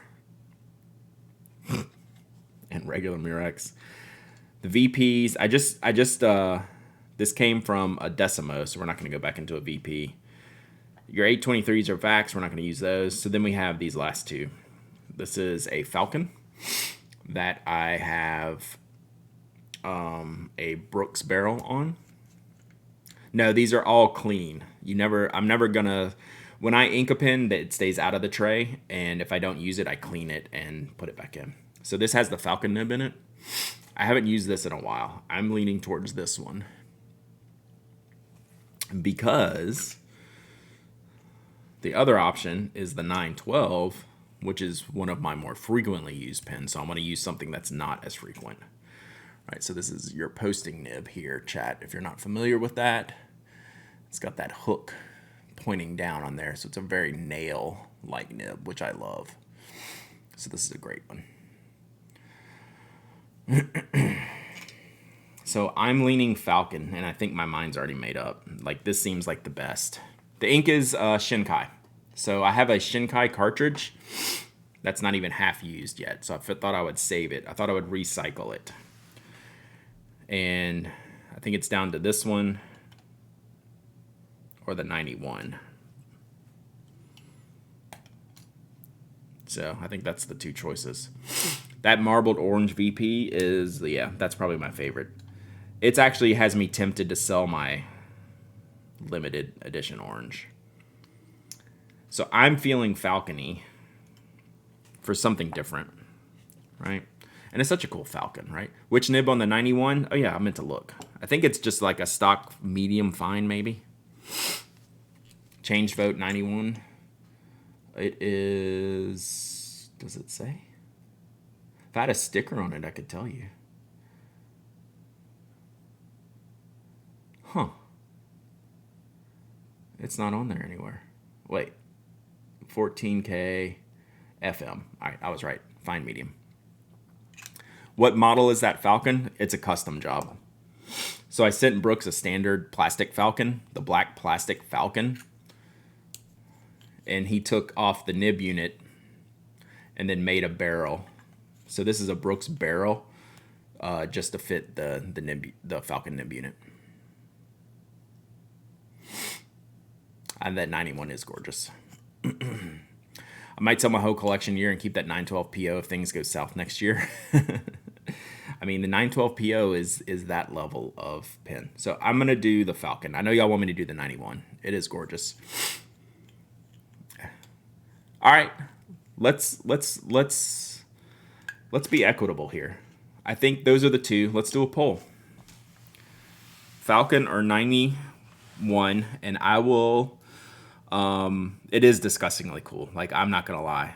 and regular Murex. The VPs. This came from a Decimo, so we're not going to go back into a VP. Your 823s are Vax. We're not going to use those. So then we have these last two. This is a Falcon that I have a Brooks barrel on. No, these are all clean. I'm never gonna, when I ink a pen, it stays out of the tray, and if I don't use it, I clean it and put it back in. So this has the Falcon nib in it. I haven't used this in a while. I'm leaning towards this one because the other option is the 912, which is one of my more frequently used pens. So I'm going to use something that's not as frequent. All right, so this is your posting nib here, chat. If you're not familiar with that, it's got that hook pointing down on there. So it's a very nail-like nib, which I love. So this is a great one. So I'm leaning Falcon, and I think my mind's already made up. Like, this seems like the best. The ink is Shinkai. So I have a Shinkai cartridge that's not even half used yet. So I thought I would save it. I thought I would recycle it. And I think it's down to this one or the 91. So I think that's the two choices. That marbled orange VP is, yeah, that's probably my favorite. It actually has me tempted to sell my limited edition orange. So I'm feeling Falcon-y for something different, right? And it's such a cool Falcon, right? Which nib on the 91? Oh yeah, I meant to look. I think it's just like a stock medium fine, maybe. Change vote 91. It is, does it say? If I had a sticker on it, I could tell you. Huh. It's not on there anywhere. Wait. 14K FM. All right, I was right. Fine medium. What model is that Falcon? It's a custom job. So I sent Brooks a standard plastic Falcon, the black plastic Falcon, and he took off the nib unit and then made a barrel. So this is a Brooks barrel, just to fit the Falcon nib unit. And that 91 is gorgeous. I might sell my whole collection year and keep that 912 PO if things go south next year. I mean, the 912 PO is that level of pin. So I'm gonna do the Falcon. I know y'all want me to do the 91. It is gorgeous. All right, let's be equitable here. I think those are the two. Let's do a poll. Falcon or 91, and I will. It is disgustingly cool. Like, I'm not gonna lie.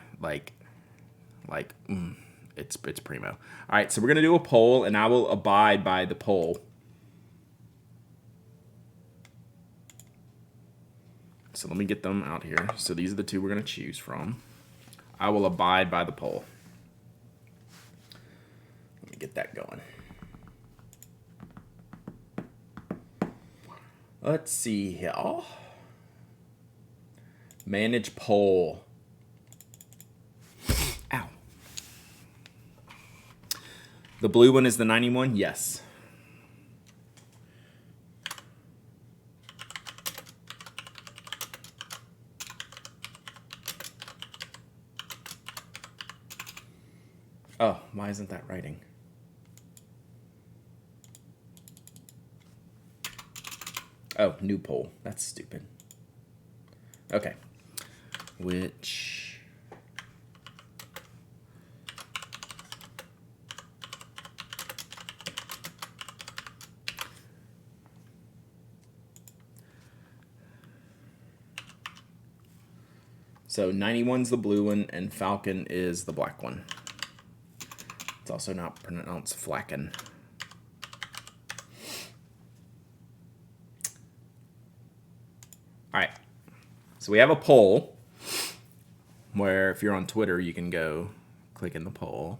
It's primo. All right, so we're gonna do a poll, and I will abide by the poll. So let me get them out here. So these are the two we're gonna choose from. I will abide by the poll. Let me get that going. Let's see here. Manage poll. Ow. The blue one is the 91? Yes. Oh, why isn't that writing? Oh, new poll. That's stupid. Okay. Which... So 91's the blue one, and Falcon is the black one. It's also not pronounced Flacken. All right. So we have a poll where if you're on Twitter, you can go click in the poll.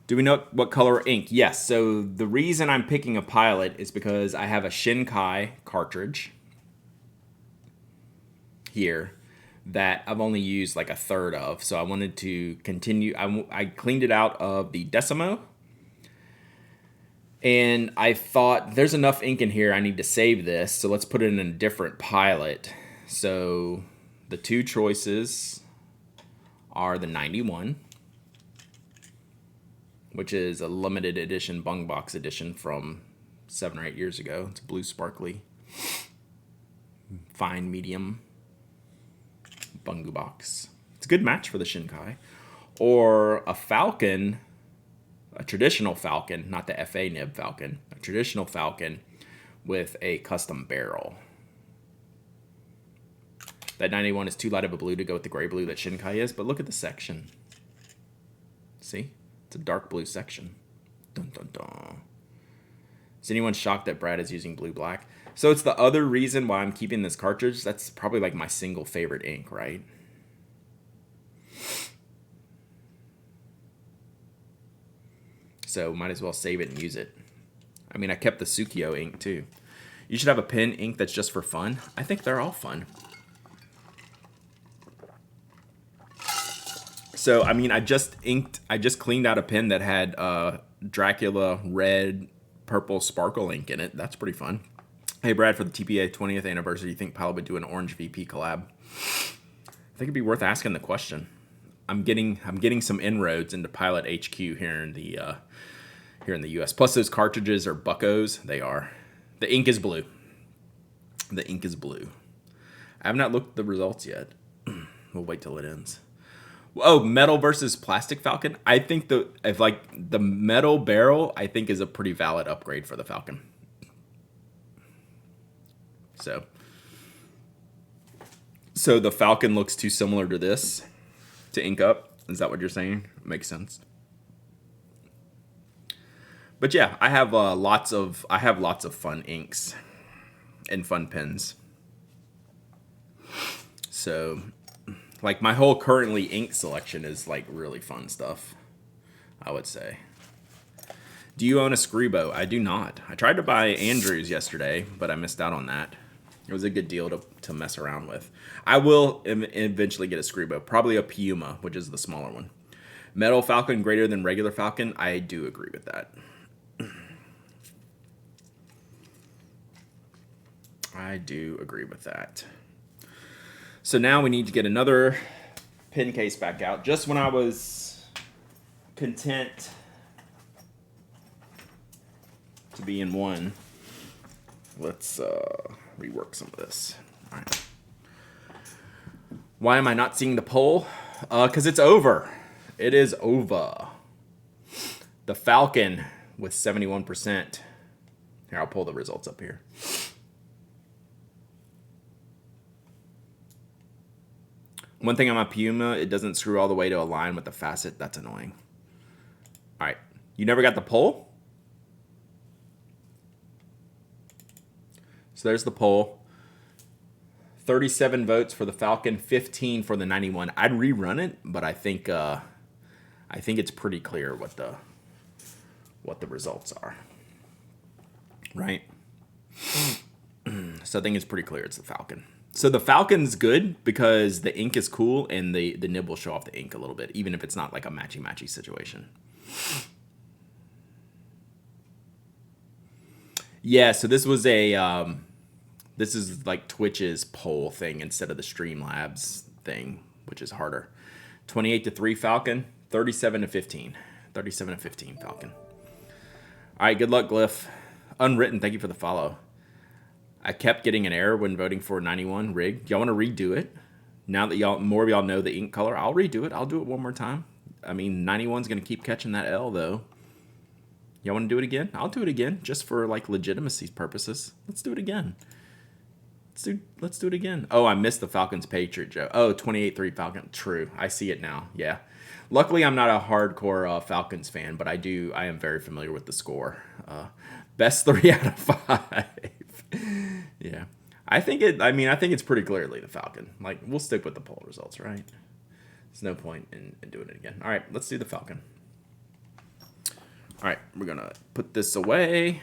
Do we know what color ink? Yes. So the reason I'm picking a Pilot is because I have a Shinkai cartridge here that I've only used like a third of. So I wanted to continue. I cleaned it out of the Decimo. And I thought there's enough ink in here. I need to save this. So let's put it in a different Pilot. So the two choices are the 91, which is a limited edition Bung Box edition from 7 or 8 years ago. It's blue sparkly, fine medium Bungu box. It's a good match for the Shinkai. Or a Falcon, a traditional Falcon, not the FA nib Falcon, a traditional Falcon with a custom barrel. That 91 is too light of a blue to go with the gray blue that Shinkai is, but look at the section. See? It's a dark blue section. Dun dun dun. Is anyone shocked that Brad is using blue-black? So it's the other reason why I'm keeping this cartridge. That's probably like my single favorite ink, right? So might as well save it and use it. I mean, I kept the Tsukio ink too. You should have a pen ink that's just for fun. I think they're all fun. So, I mean, I just cleaned out a pen that had Dracula red, purple sparkle ink in it. That's pretty fun. Hey, Brad, for the TPA 20th anniversary, do you think Pilot would do an Orange VP collab? I think it'd be worth asking the question. I'm getting some inroads into Pilot HQ here in the US. Plus, those cartridges are buckos. They are. The ink is blue. The ink is blue. I have not looked at the results yet. We'll wait till it ends. Oh, metal versus plastic Falcon. I think the metal barrel, I think, is a pretty valid upgrade for the Falcon. So the Falcon looks too similar to this to ink up. Is that what you're saying? Makes sense. But yeah, I have lots of fun inks and fun pens. So, like, my whole currently ink selection is like really fun stuff, I would say. Do you own a Scribo? I do not. I tried to buy Andrews yesterday, but I missed out on that. It was a good deal to mess around with. I will eventually get a Scribo, probably a Puma, which is the smaller one. Metal Falcon greater than regular Falcon? I do agree with that. I do agree with that. So now we need to get another pin case back out. Just when I was content to be in one, let's rework some of this. All right. Why am I not seeing the poll? Because it's over. It is over. The Falcon with 71%. Here, I'll pull the results up here. One thing on my Puma, it doesn't screw all the way to align with the facet. That's annoying. All right. You never got the poll? So there's the poll. 37 votes for the Falcon, 15 for the 91. I'd rerun it, but I think it's pretty clear what the results are. Right? So I think it's pretty clear it's the Falcon. So the Falcon's good because the ink is cool and the nib will show off the ink a little bit, even if it's not like a matchy-matchy situation. Yeah, so this was this is like Twitch's poll thing instead of the Streamlabs thing, which is harder. 28-3 Falcon, 37-15. 37-15 Falcon. All right, good luck, Glyph. Unwritten, thank you for the follow. I kept getting an error when voting for 91 rig. Y'all want to redo it? Now that more of y'all know the ink color, I'll redo it. I'll do it one more time. I mean, 91's going to keep catching that L, though. Y'all want to do it again? I'll do it again, just for, like, legitimacy purposes. Let's do it again. Let's do it again. Oh, I missed the Falcons Patriot joke. Oh, 28-3 Falcon. True. I see it now. Yeah. Luckily, I'm not a hardcore Falcons fan, but I am very familiar with the score. Best 3 out of 5. Yeah. I think it's pretty clearly the Falcon. Like, we'll stick with the poll results, right? There's no point in doing it again. All right, let's do the Falcon. All right, we're going to put this away.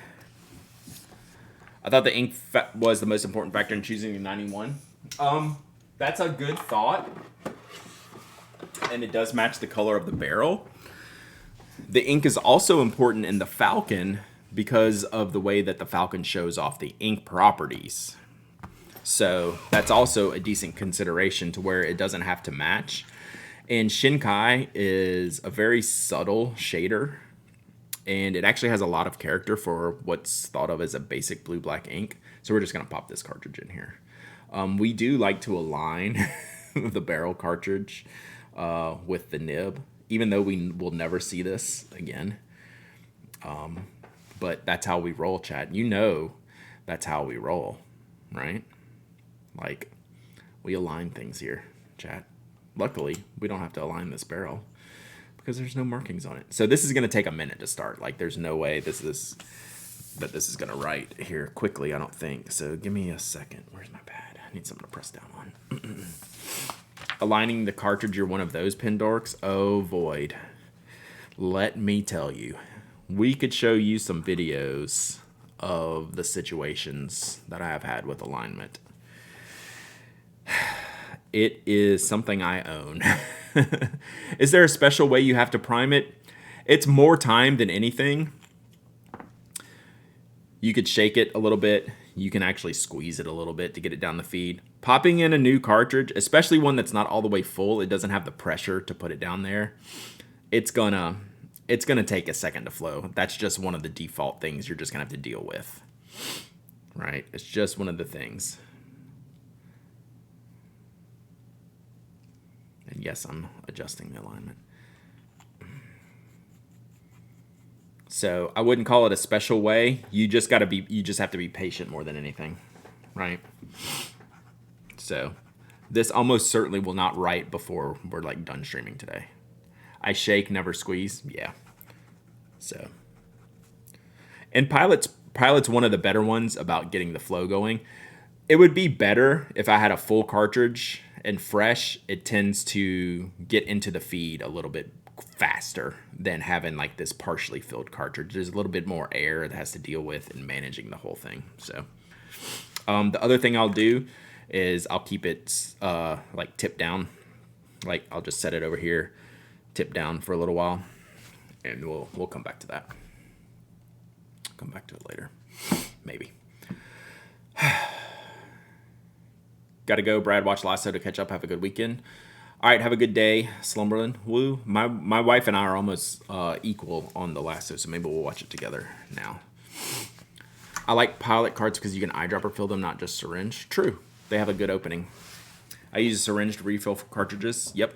I thought the ink was the most important factor in choosing the 91. That's a good thought. And it does match the color of the barrel. The ink is also important in the Falcon because of the way that the Falcon shows off the ink properties. So that's also a decent consideration to where it doesn't have to match. And Shinkai is a very subtle shader. And it actually has a lot of character for what's thought of as a basic blue-black ink. So we're just going to pop this cartridge in here. We do like to align the barrel cartridge with the nib, even though we will never see this again. But that's how we roll, chat. You know that's how we roll, right? Like, we align things here, chat. Luckily, we don't have to align this barrel because there's no markings on it. So this is going to take a minute to start. Like, there's no way this is going to write here quickly, I don't think. So give me a second. Where's my pad? I need something to press down on. Aligning the cartridge, you're one of those pin dorks? Oh, Void. Let me tell you. We could show you some videos of the situations that I have had with alignment. It is something I own. Is there a special way you have to prime it? It's more time than anything. You could shake it a little bit. You can actually squeeze it a little bit to get it down the feed. Popping in a new cartridge, especially one that's not all the way full, it doesn't have the pressure to put it down there. It's gonna take a second to flow. That's just one of the default things you're just gonna have to deal with. Right? It's just one of the things. And yes, I'm adjusting the alignment. So I wouldn't call it a special way. You just have to be patient more than anything, right? So this almost certainly will not write before we're like done streaming today. I shake, never squeeze. Yeah. So, and Pilot's one of the better ones about getting the flow going. It would be better if I had a full cartridge and fresh. It tends to get into the feed a little bit faster than having like this partially filled cartridge. There's a little bit more air that has to deal with in managing the whole thing. So the other thing I'll do is I'll keep it like tip down. Like I'll just set it over here, tip down for a little while, and we'll come back to that. Come back to it later, maybe. Got to go. Brad, watch Lasso to catch up. Have a good weekend. All right, have a good day, Slumberland. Woo. My wife and I are almost equal on the Lasso, so maybe we'll watch it together now. I like pilot cards because you can eyedropper fill them, not just syringe. True. They have a good opening. I use a syringe to refill for cartridges. Yep.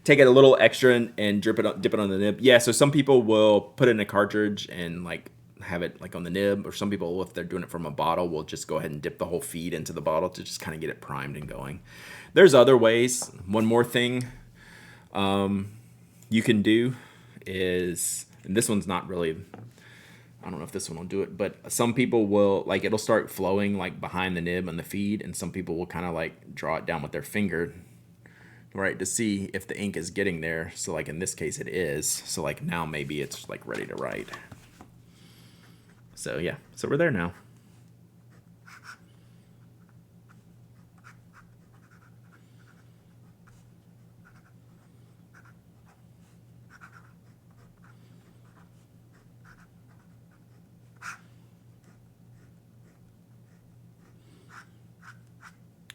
Take it a little extra and dip it on the nib. Yeah, so some people will put it in a cartridge and like have it like on the nib, or some people, if they're doing it from a bottle, will just go ahead and dip the whole feed into the bottle to just kind of get it primed and going. There's other ways. One more thing you can do is, and this one's not really, I don't know if this one will do it, but some people will, like, it'll start flowing like behind the nib on the feed, and some people will kind of like draw it down with their finger, right, to see if the ink is getting there. So like in this case it is. So like now maybe it's like ready to write. So yeah, so we're there now.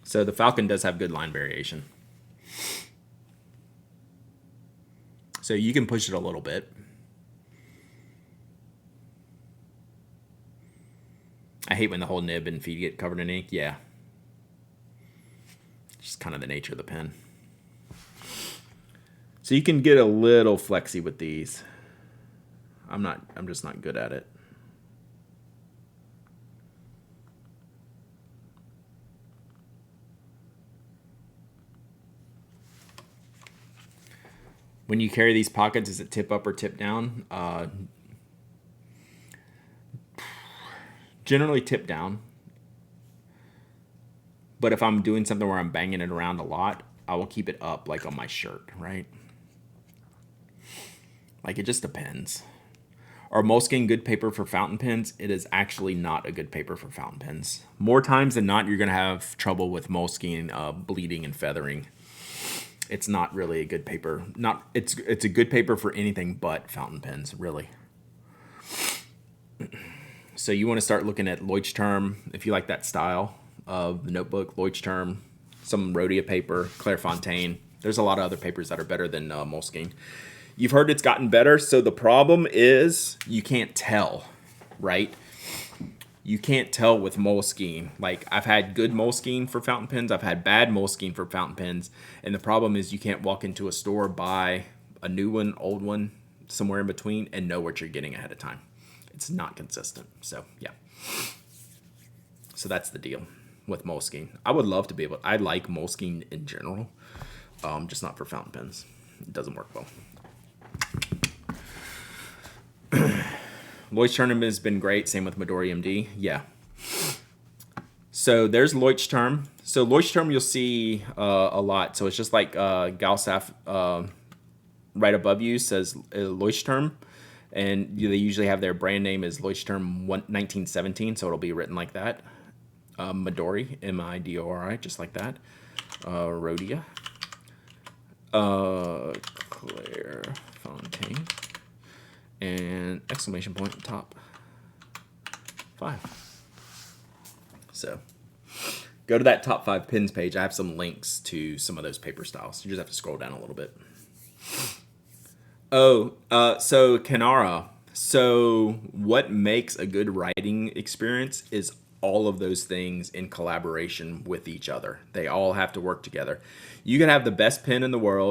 So the Falcon does have good line variation. So you can push it a little bit. I hate when the whole nib and feed get covered in ink. Yeah. Just kind of the nature of the pen. So you can get a little flexy with these. I'm just not good at it. When you carry these pockets, is it tip up or tip down? Generally tip down. But if I'm doing something where I'm banging it around a lot, I will keep it up, like on my shirt, right? Like, it just depends. Are Moleskine good paper for fountain pens? It is actually not a good paper for fountain pens. More times than not, you're going to have trouble with Moleskine bleeding and feathering. It's not really a good paper. It's a good paper for anything but fountain pens, really. So you want to start looking at Leuchtturm if you like that style of the notebook. Leuchtturm, some Rhodia paper, Clairefontaine. There's a lot of other papers that are better than Moleskine. You've heard it's gotten better, so the problem is you can't tell, right? You can't tell with Moleskine. Like, I've had good Moleskine for fountain pens. I've had bad Moleskine for fountain pens. And the problem is you can't walk into a store, buy a new one, old one, somewhere in between, and know what you're getting ahead of time. It's not consistent. So, yeah. So that's the deal with Moleskine. I would love to be able I like Moleskine in general, just not for fountain pens. It doesn't work well. Leuchtturm has been great. Same with Midori MD. Yeah. So there's Leuchtturm. So Leuchtturm you'll see a lot. So it's just like Galsaf right above you says Leuchtturm. And they usually have their brand name is Leuchtturm 1917. So it'll be written like that. Midori, M-I-D-O-R-I, just like that. Rhodia. Clairefontaine. And exclamation point top 5. So go to that top 5 pins page. I have some links to some of those paper styles. You just have to scroll down a little bit. So Kanara. So what makes a good writing experience is all of those things in collaboration with each other. They all have to work together. You can have the best pen in the world.